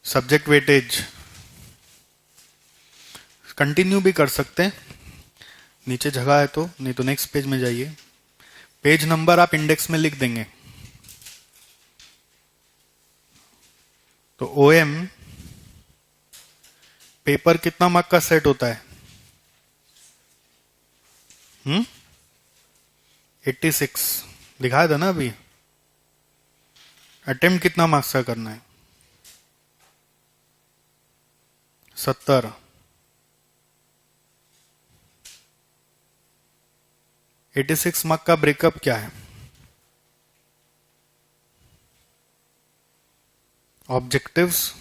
सब्जेक्ट वेटेज। कंटिन्यू भी कर सकते हैं, नीचे जगह है तो, नहीं तो नेक्स्ट पेज में जाइए। पेज नंबर आप इंडेक्स में लिख देंगे। तो ओएम पेपर कितना मार्क का सेट होता है? 86 दिखाया था ना अभी। अटेम्प्ट कितना मार्क्स का करना है? 70। 86 मार्क का ब्रेकअप क्या है? ऑब्जेक्टिव्स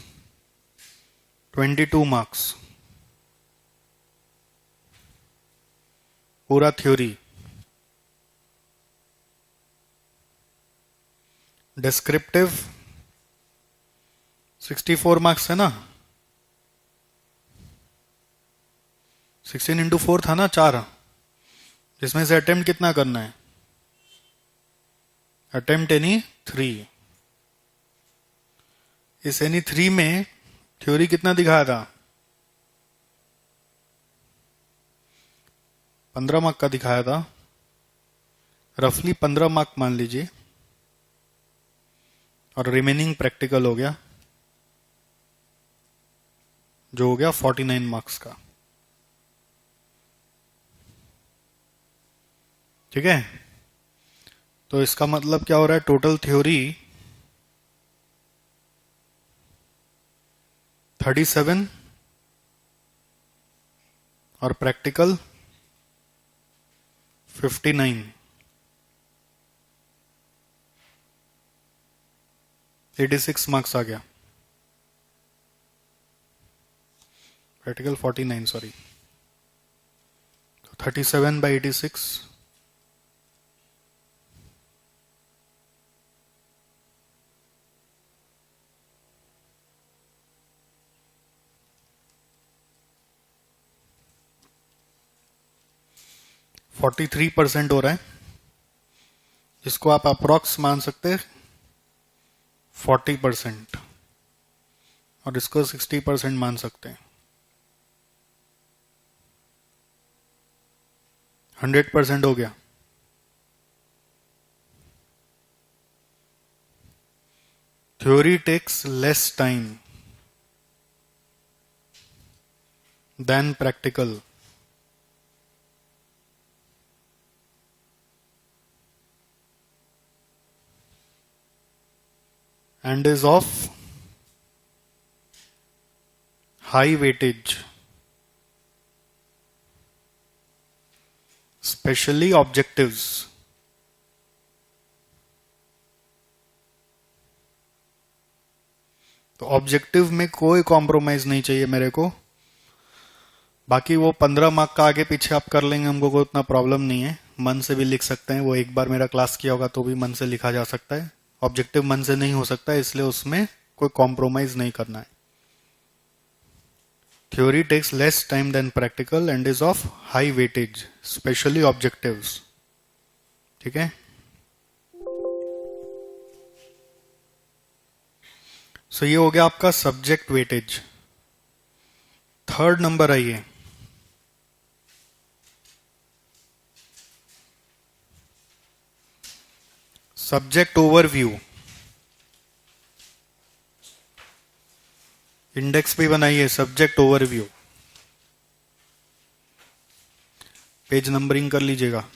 22 मार्क्स, पूरा थ्योरी। डिस्क्रिप्टिव 64 मार्क्स है ना, 16 इंटू 4 था ना, 4, जिसमें से अटेम्प्ट कितना करना है? Attempt any 3। इस एनी 3 में थ्योरी कितना दिखाया था? 15 मार्क का दिखाया था, रफली 15 मार्क मान लीजिए, और रिमेनिंग प्रैक्टिकल हो गया, जो हो गया 49 मार्क्स का। ठीक है, तो इसका मतलब क्या हो रहा है? टोटल थ्योरी 37 और प्रैक्टिकल 59। 86 मार्क्स आ गया, प्रैक्टिकल 49 सॉरी, 37/86, 43% हो रहा है, जिसको आप अप्रोक्स मान सकते हैं 40%, और इसको 60% मान सकते हैं। 100% हो गया। Theory takes less time than practical and is of high weightage, especially objectives. तो ऑब्जेक्टिव में कोई कॉम्प्रोमाइज नहीं चाहिए मेरे को। बाकी वो 15 मार्क का आगे पीछे आप कर लेंगे, हमको कोई उतना प्रॉब्लम नहीं है। मन से भी लिख सकते हैं, वो एक बार मेरा क्लास किया होगा तो भी मन से लिखा जा सकता है। ऑब्जेक्टिव मन से नहीं हो सकता, इसलिए उसमें कोई कॉम्प्रोमाइज नहीं करना है। Theory takes less time than practical and is of high weightage, specially objectives. ठीक है, सो ये हो गया आपका सब्जेक्ट वेटेज। थर्ड नंबर आइए, सब्जेक्ट ओवरव्यू। इंडेक्स भी बनाइए, सब्जेक्ट ओवरव्यू। पेज नंबरिंग कर लीजिएगा।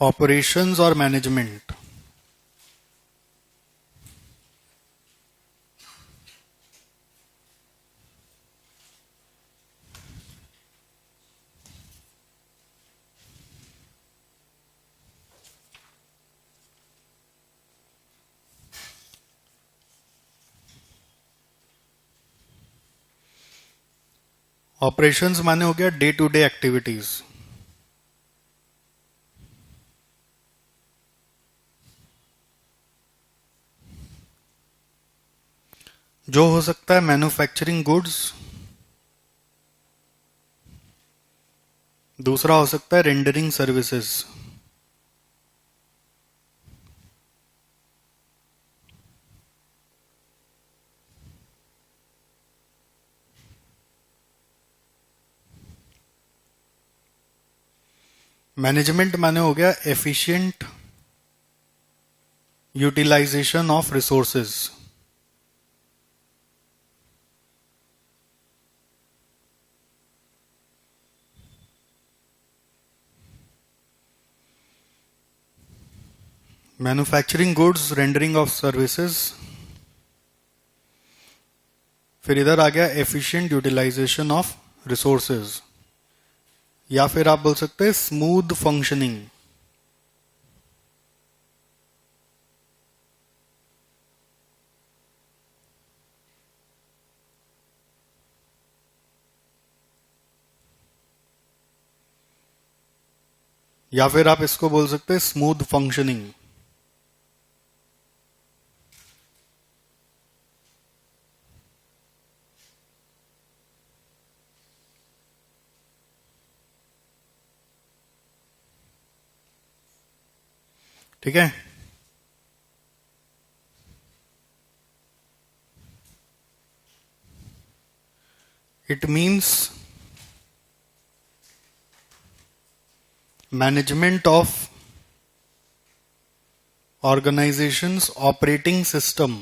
ऑपरेशंस और मैनेजमेंट। ऑपरेशंस माने हो गया डे टू डे एक्टिविटीज। जो हो सकता है मैन्युफैक्चरिंग गुड्स, दूसरा हो सकता है रेंडरिंग सर्विसेज। मैनेजमेंट माने हो गया efficient utilization of resources. Manufacturing goods, rendering of services, फिर इधर आ गया एफिशिएंट यूटिलाइजेशन ऑफ रिसोर्सेज, या फिर आप बोल सकते हैं स्मूथ फंक्शनिंग। या फिर आप इसको बोल सकते हैं स्मूथ फंक्शनिंग। ठीक है, it means management of organisations operating system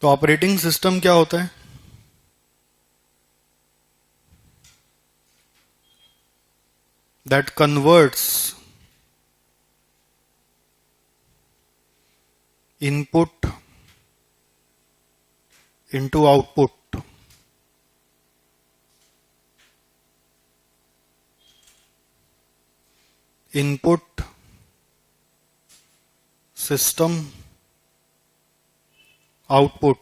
तो ऑपरेटिंग सिस्टम क्या होता है? That converts input into output. Input system output.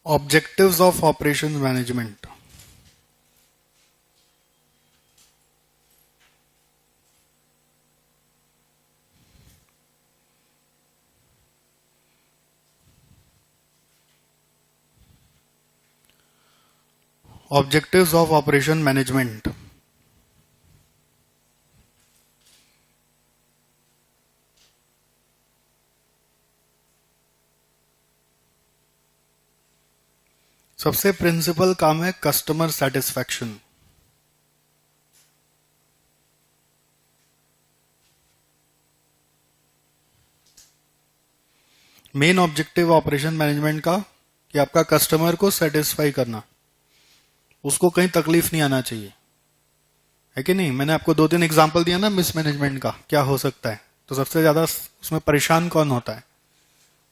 Objectives of operation management. Objectives of operation management. सबसे प्रिंसिपल काम है customer satisfaction. Main objective operation management का कि आपका कस्टमर को सेटिस्फाई करना, उसको कहीं तकलीफ नहीं आना चाहिए, है कि नहीं। मैंने आपको 2-3 एग्जांपल दिया ना मिसमैनेजमेंट का, क्या हो सकता है। तो सबसे ज्यादा उसमें परेशान कौन होता है?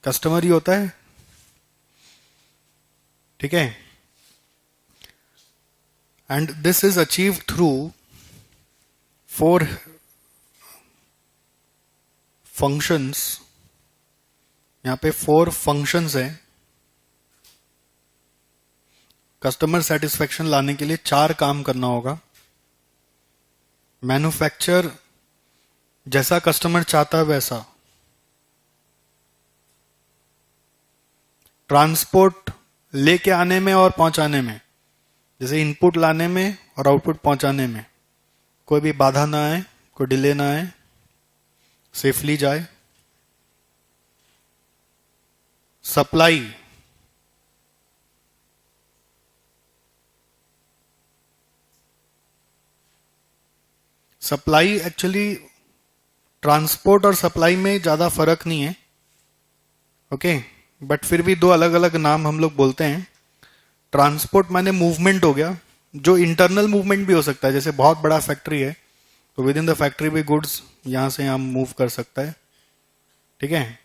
कस्टमर ही होता है, ठीक है। And this is achieve through 4 functions. यहां पे 4 फंक्शंस है। कस्टमर सेटिस्फेक्शन लाने के लिए 4 काम करना होगा। मैन्युफैक्चर जैसा कस्टमर चाहता है वैसा, ट्रांसपोर्ट लेके आने में और पहुंचाने में, जैसे इनपुट लाने में और आउटपुट पहुंचाने में कोई भी बाधा ना आए, कोई डिले ना आए, सेफली जाए। सप्लाई सप्लाई एक्चुअली ट्रांसपोर्ट और सप्लाई में ज्यादा फर्क नहीं है, ओके। बट फिर भी 2 अलग अलग नाम हम लोग बोलते हैं। ट्रांसपोर्ट माने मूवमेंट हो गया, जो इंटरनल मूवमेंट भी हो सकता है। जैसे बहुत बड़ा फैक्ट्री है तो विद इन द फैक्ट्री भी गुड्स यहां से यहां मूव कर सकता है, ठीक है।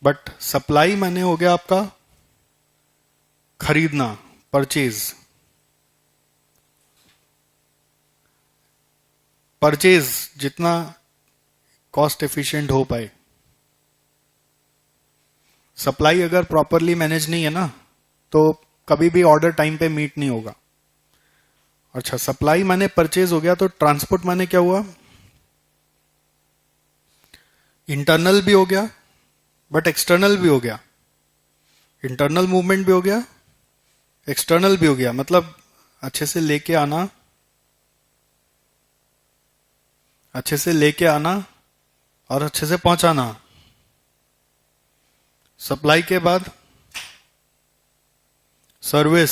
बट सप्लाई माने हो गया आपका खरीदना, परचेज। परचेज जितना कॉस्ट एफिशिएंट हो पाए। सप्लाई अगर प्रॉपरली मैनेज नहीं है ना, तो कभी भी ऑर्डर टाइम पे मीट नहीं होगा। अच्छा, सप्लाई माने परचेज हो गया, तो ट्रांसपोर्ट माने क्या हुआ? इंटरनल भी हो गया बट एक्सटर्नल भी हो गया। इंटरनल मूवमेंट भी हो गया, एक्सटर्नल भी हो गया। मतलब अच्छे से लेके आना, अच्छे से लेके आना और अच्छे से पहुंचाना। सप्लाई के बाद सर्विस।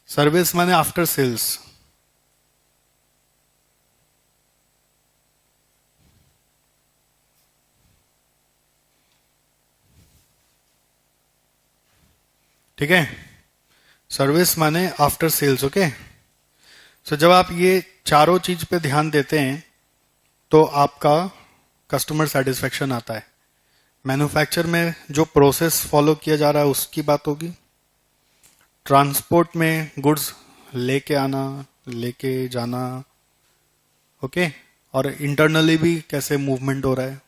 सर्विस माने आफ्टर सेल्स। ठीक है, सर्विस माने आफ्टर सेल्स, ओके। सो जब आप ये चारों चीज पे ध्यान देते हैं तो आपका कस्टमर सेटिस्फेक्शन आता है। मैन्युफैक्चर में जो प्रोसेस फॉलो किया जा रहा है उसकी बात होगी। ट्रांसपोर्ट में गुड्स लेके आना, लेके जाना, ओके। और इंटरनली भी कैसे मूवमेंट हो रहा है।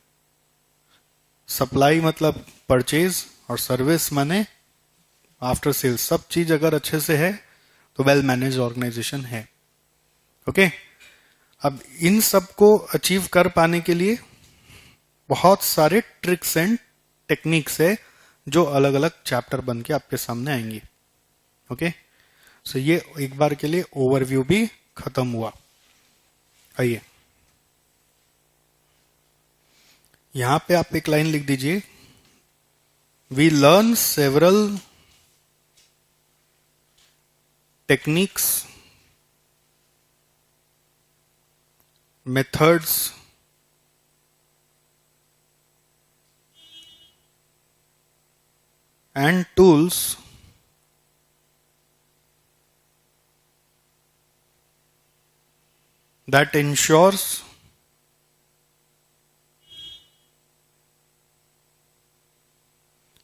सप्लाई मतलब परचेज और सर्विस माने आफ्टर सेल्स। सब चीज अगर अच्छे से है तो वेल मैनेज ऑर्गेनाइजेशन है, ओके। अब इन सब को अचीव कर पाने के लिए बहुत सारे ट्रिक्स एंड टेक्निक्स है जो अलग अलग चैप्टर बन के आपके सामने आएंगी, ओके। सो ये एक बार के लिए ओवरव्यू भी खत्म हुआ। आइए यहां पे आप एक लाइन लिख दीजिए। We learn several techniques, methods, and tools that ensures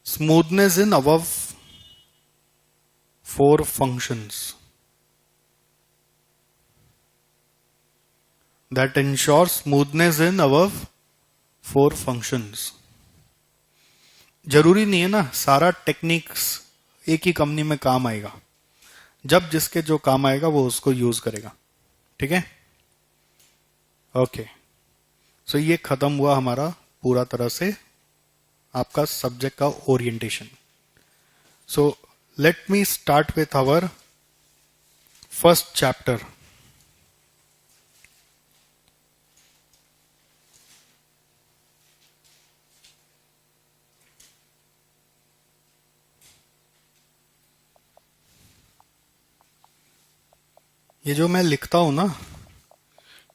smoothness in above four functions. That ensures smoothness in above four functions. जरूरी नहीं है ना सारा टेक्निक्स एक ही कंपनी में काम आएगा, जब जिसके जो काम आएगा वो उसको यूज करेगा, ठीक है। ओके, सो ये खत्म हुआ हमारा पूरा तरह से आपका सब्जेक्ट का orientation. So let me start with our first chapter. ये जो मैं लिखता हूं ना,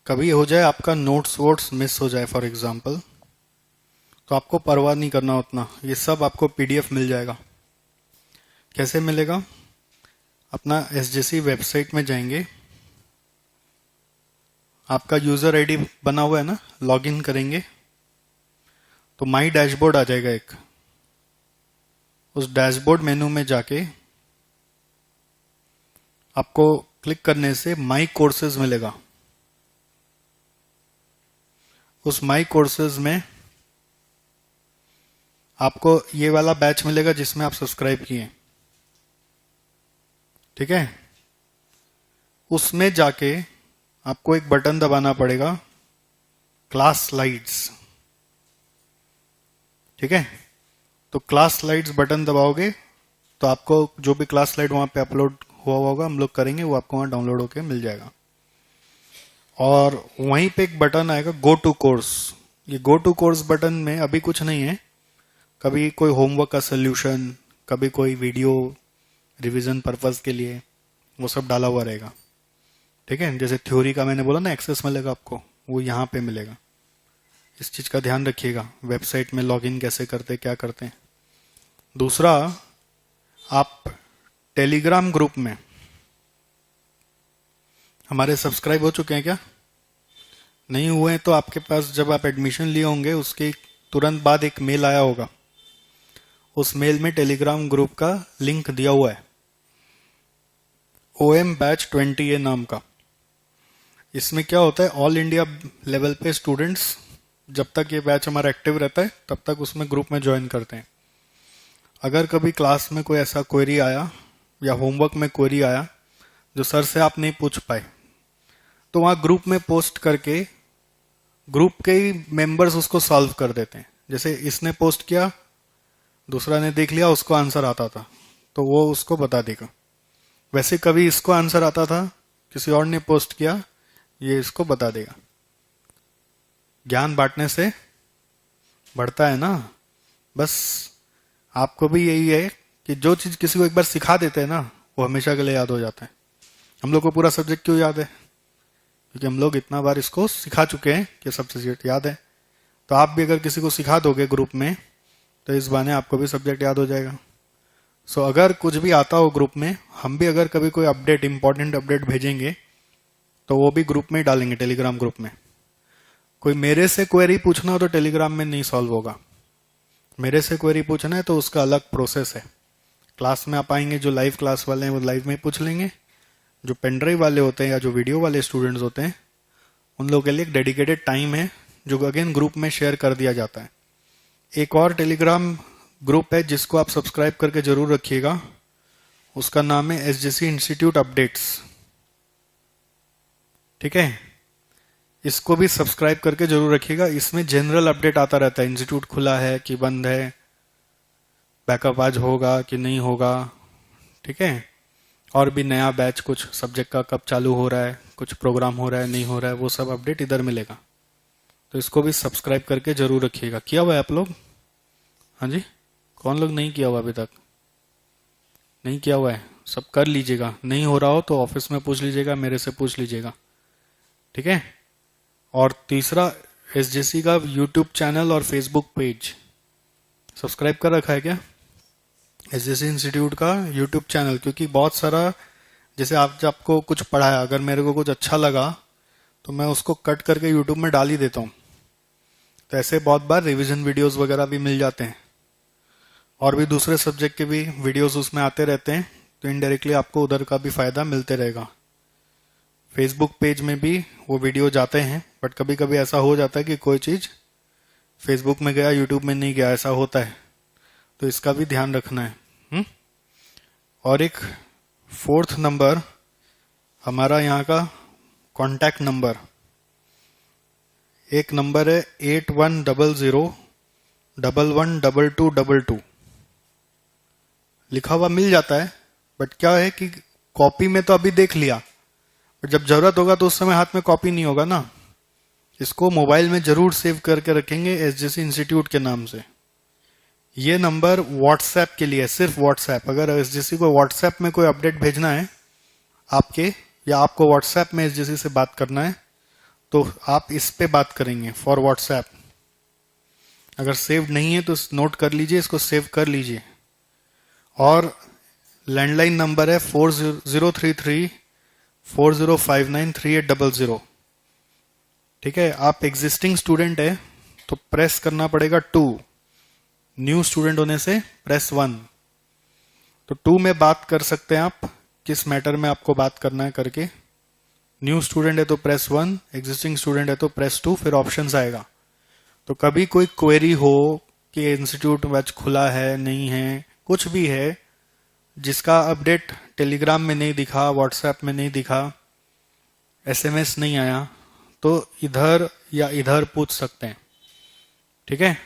कभी हो जाए आपका नोट्स वोट्स मिस हो जाए फॉर एग्जांपल, तो आपको परवाह नहीं करना उतना, ये सब आपको पीडीएफ मिल जाएगा। कैसे मिलेगा? अपना एसजेसी वेबसाइट में जाएंगे, आपका यूजर आईडी बना हुआ है ना, लॉगिन करेंगे तो माई डैशबोर्ड आ जाएगा एक। उस डैशबोर्ड मेनू में जाके आपको क्लिक करने से माई कोर्सेज मिलेगा। उस माई कोर्सेज में आपको ये वाला बैच मिलेगा जिसमें आप सब्सक्राइब किए, ठीक है। उसमें जाके आपको एक बटन दबाना पड़ेगा, क्लास स्लाइड्स, ठीक है। तो क्लास स्लाइड्स बटन दबाओगे तो आपको जो भी क्लास स्लाइड वहां पे अपलोड हुआ होगा, हम लोग करेंगे, वो आपको वहां डाउनलोड होके मिल जाएगा। और वहीं पे एक बटन आएगा गो टू कोर्स। ये गो टू कोर्स बटन में अभी कुछ नहीं है, कभी कोई होमवर्क का सोल्यूशन, कभी कोई वीडियो रिवीजन पर्पस के लिए, वो सब डाला हुआ रहेगा, ठीक है। जैसे थ्योरी का मैंने बोला ना एक्सेस मिलेगा आपको, वो यहाँ पे मिलेगा। इस चीज का ध्यान रखिएगा, वेबसाइट में लॉगिन कैसे करते, क्या करते हैं। दूसरा, आप टेलीग्राम ग्रुप में हमारे सब्सक्राइब हो चुके हैं क्या? नहीं हुए हैं तो आपके पास जब आप एडमिशन लिए होंगे उसके तुरंत बाद एक मेल आया होगा, उस मेल में टेलीग्राम ग्रुप का लिंक दिया हुआ है, OM बैच 20A नाम का। इसमें क्या होता है, ऑल इंडिया लेवल पे स्टूडेंट्स जब तक ये बैच हमारा एक्टिव रहता है तब तक उसमें ग्रुप में ज्वाइन करते हैं। अगर कभी क्लास में कोई ऐसा क्वेरी आया या होमवर्क में क्वेरी आया जो सर से आप नहीं पूछ पाए, तो वहां ग्रुप में पोस्ट करके ग्रुप के ही मेंबर्स उसको सॉल्व कर देते हैं। जैसे इसने पोस्ट किया, दूसरा ने देख लिया, उसको आंसर आता था तो वो उसको बता देगा। वैसे कभी इसको आंसर आता था, किसी और ने पोस्ट किया, ये इसको बता देगा। ज्ञान बांटने से बढ़ता है ना। बस आपको भी यही है कि जो चीज किसी को एक बार सिखा देते हैं ना, वो हमेशा के लिए याद हो जाता है। हम लोग को पूरा सब्जेक्ट क्यों याद है? क्योंकि हम लोग इतना बार इसको सिखा चुके हैं कि सब सब्जेक्ट याद है। तो आप भी अगर किसी को सिखा दोगे ग्रुप में तो इस बहाने आपको भी सब्जेक्ट याद हो जाएगा। सो अगर कुछ भी आता हो ग्रुप में, हम भी अगर कभी कोई अपडेट, इंपॉर्टेंट अपडेट भेजेंगे तो वो भी ग्रुप में ही डालेंगे, टेलीग्राम ग्रुप में। कोई मेरे से क्वेरी पूछना हो तो टेलीग्राम में नहीं सॉल्व होगा। मेरे से क्वेरी पूछना है तो उसका अलग प्रोसेस है। क्लास में आप आएंगे, जो लाइव क्लास वाले हैं वो लाइव में ही पूछ लेंगे। जो पेनड्राइव वाले होते हैं या जो वीडियो वाले स्टूडेंट्स होते हैं, उन लोगों के लिए एक डेडिकेटेड टाइम है जो अगेन ग्रुप में शेयर कर दिया जाता है। एक और टेलीग्राम ग्रुप है जिसको आप सब्सक्राइब करके जरूर रखिएगा, उसका नाम है SJC इंस्टीट्यूट अपडेट्स, ठीक है। इसको भी सब्सक्राइब करके जरूर रखिएगा। इसमें जनरल अपडेट आता रहता है, इंस्टीट्यूट खुला है कि बंद है, बैकअप आज होगा कि नहीं होगा, ठीक है। और भी नया बैच कुछ सब्जेक्ट का कब चालू हो रहा है, कुछ प्रोग्राम हो रहा है नहीं हो रहा है, वो सब अपडेट इधर मिलेगा। तो इसको भी सब्सक्राइब करके जरूर रखिएगा। किया हुआ है आप लोग? हाँ जी, कौन लोग नहीं किया हुआ अभी तक? नहीं किया हुआ है? सब कर लीजिएगा, नहीं हो रहा हो तो ऑफिस में पूछ लीजिएगा, मेरे से पूछ लीजिएगा, ठीक है। और तीसरा, एसजेसी का यूट्यूब चैनल और फेसबुक पेज सब्सक्राइब कर रखा है क्या? एसजेसी इंस्टीट्यूट का यूट्यूब चैनल, क्योंकि बहुत सारा, जैसे आपको कुछ पढ़ाया, अगर मेरे को कुछ अच्छा लगा तो मैं उसको कट करके यूट्यूब में डाल ही देता हूँ। तो ऐसे बहुत बार रिवीजन वीडियोस वगैरह भी मिल जाते हैं, और भी दूसरे सब्जेक्ट के भी वीडियोस उसमें आते रहते हैं, तो इनडायरेक्टली आपको उधर का भी फायदा मिलते रहेगा। फेसबुक पेज में भी वो वीडियो जाते हैं, बट कभी कभी ऐसा हो जाता है कि कोई चीज फेसबुक में गया यूट्यूब में नहीं गया, ऐसा होता है, तो इसका भी ध्यान रखना है। और एक फोर्थ नंबर, हमारा यहाँ का कॉन्टैक्ट नंबर, एक नंबर है 8100112222, लिखा हुआ मिल जाता है, बट क्या है कि कॉपी में तो अभी देख लिया, बट जब जरूरत होगा तो उस समय हाथ में कॉपी नहीं होगा ना। इसको मोबाइल में जरूर सेव करके रखेंगे एसजेसी इंस्टीट्यूट के नाम से। ये नंबर व्हाट्सएप के लिए, सिर्फ व्हाट्सएप, अगर एसजेसी को व्हाट्सएप में कोई अपडेट भेजना है आपके, या आपको व्हाट्सएप में एसजेसी से बात करना है, तो आप इस पे बात करेंगे फॉर व्हाट्सएप। अगर सेव नहीं है तो नोट कर लीजिए, इसको सेव कर लीजिए। और लैंडलाइन नंबर है 403340593800, ठीक है। आप एग्जिस्टिंग स्टूडेंट है तो प्रेस करना पड़ेगा 2, न्यू स्टूडेंट होने से प्रेस 1। तो 2 में बात कर सकते हैं आप, किस मैटर में आपको बात करना है करके। न्यू स्टूडेंट है तो प्रेस 1, एग्जिस्टिंग स्टूडेंट है तो प्रेस 2, फिर ऑप्शंस आएगा। तो कभी कोई क्वेरी हो कि इंस्टीट्यूट बैच खुला है नहीं है, कुछ भी है जिसका अपडेट टेलीग्राम में नहीं दिखा, व्हाट्सएप में नहीं दिखा, एसएमएस नहीं आया, तो इधर या इधर पूछ सकते हैं, ठीक है।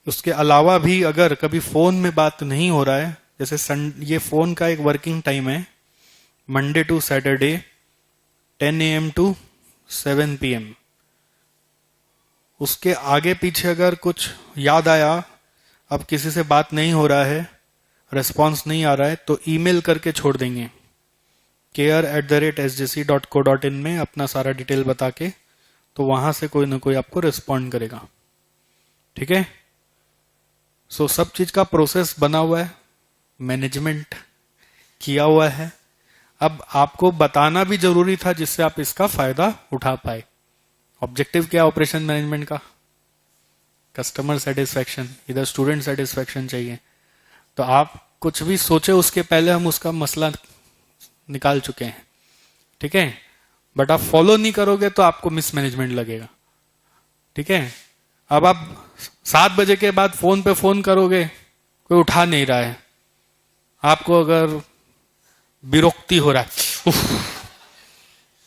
उसके अलावा भी अगर कभी फोन में बात नहीं हो रहा है, जैसे ये फोन का एक वर्किंग टाइम है, Monday to Saturday 10 AM to 7 PM। उसके आगे पीछे अगर कुछ याद आया, अब किसी से बात नहीं हो रहा है, रेस्पॉन्स नहीं आ रहा है, तो ईमेल करके छोड़ देंगे care@sjc.co.in में अपना सारा डिटेल बता के, तो वहां से कोई ना कोई आपको रिस्पॉन्ड करेगा, ठीक है। सो सब चीज का प्रोसेस बना हुआ है, मैनेजमेंट किया हुआ है। अब आपको बताना भी जरूरी था जिससे आप इसका फायदा उठा पाए। ऑब्जेक्टिव क्या ऑपरेशन मैनेजमेंट का? कस्टमर सेटिस्फैक्शन, इधर स्टूडेंट सेटिस्फैक्शन चाहिए। तो आप कुछ भी सोचे उसके पहले हम उसका मसला निकाल चुके हैं, ठीक है। बट आप फॉलो नहीं करोगे तो आपको मिसमैनेजमेंट लगेगा, ठीक है। अब आप 7 बजे के बाद फोन पे फोन करोगे, कोई उठा नहीं रहा है, आपको अगर विरक्ति हो रहा है,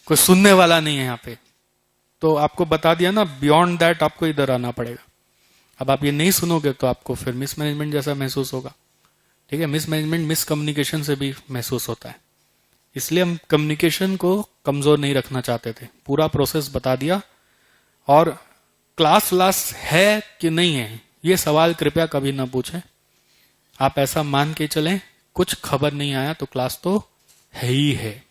कोई सुनने वाला नहीं है यहाँ पे, तो आपको बता दिया ना, बियॉन्ड दैट आपको इधर आना पड़ेगा। अब आप ये नहीं सुनोगे तो आपको फिर मिसमैनेजमेंट जैसा महसूस होगा, ठीक है। मिसमैनेजमेंट मिसकम्युनिकेशन से भी महसूस होता है, इसलिए हम कम्युनिकेशन को कमजोर नहीं रखना चाहते थे। पूरा प्रोसेस बता दिया। और क्लास है कि नहीं है, ये सवाल कृपया कभी ना पूछें। आप ऐसा मान के चलें, कुछ खबर नहीं आया तो क्लास तो है ही है।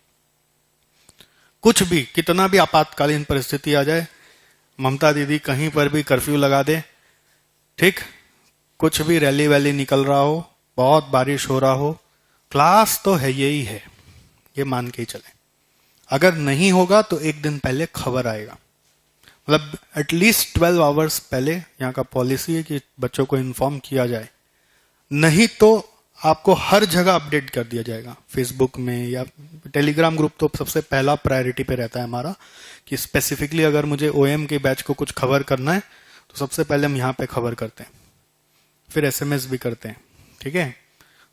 कुछ भी, कितना भी आपातकालीन परिस्थिति आ जाए, ममता दीदी कहीं पर भी कर्फ्यू लगा दे, ठीक, कुछ भी रैली वैली निकल रहा हो, बहुत बारिश हो रहा हो, क्लास तो है यही है, ये मान के ही चले। अगर नहीं होगा तो एक दिन पहले खबर आएगा, मतलब एटलीस्ट 12 आवर्स पहले यहाँ का पॉलिसी है कि बच्चों को इन्फॉर्म किया जाए। नहीं तो आपको हर जगह अपडेट कर दिया जाएगा, फेसबुक में या टेलीग्राम ग्रुप तो सबसे पहला प्रायोरिटी पे रहता है हमारा, कि स्पेसिफिकली अगर मुझे ओएम के बैच को कुछ खबर करना है तो सबसे पहले हम यहाँ पे खबर करते हैं, फिर एसएमएस भी करते हैं, ठीक है।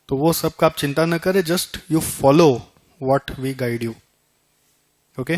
तो वो सब का आप चिंता न करें, just you follow what we guide you, okay.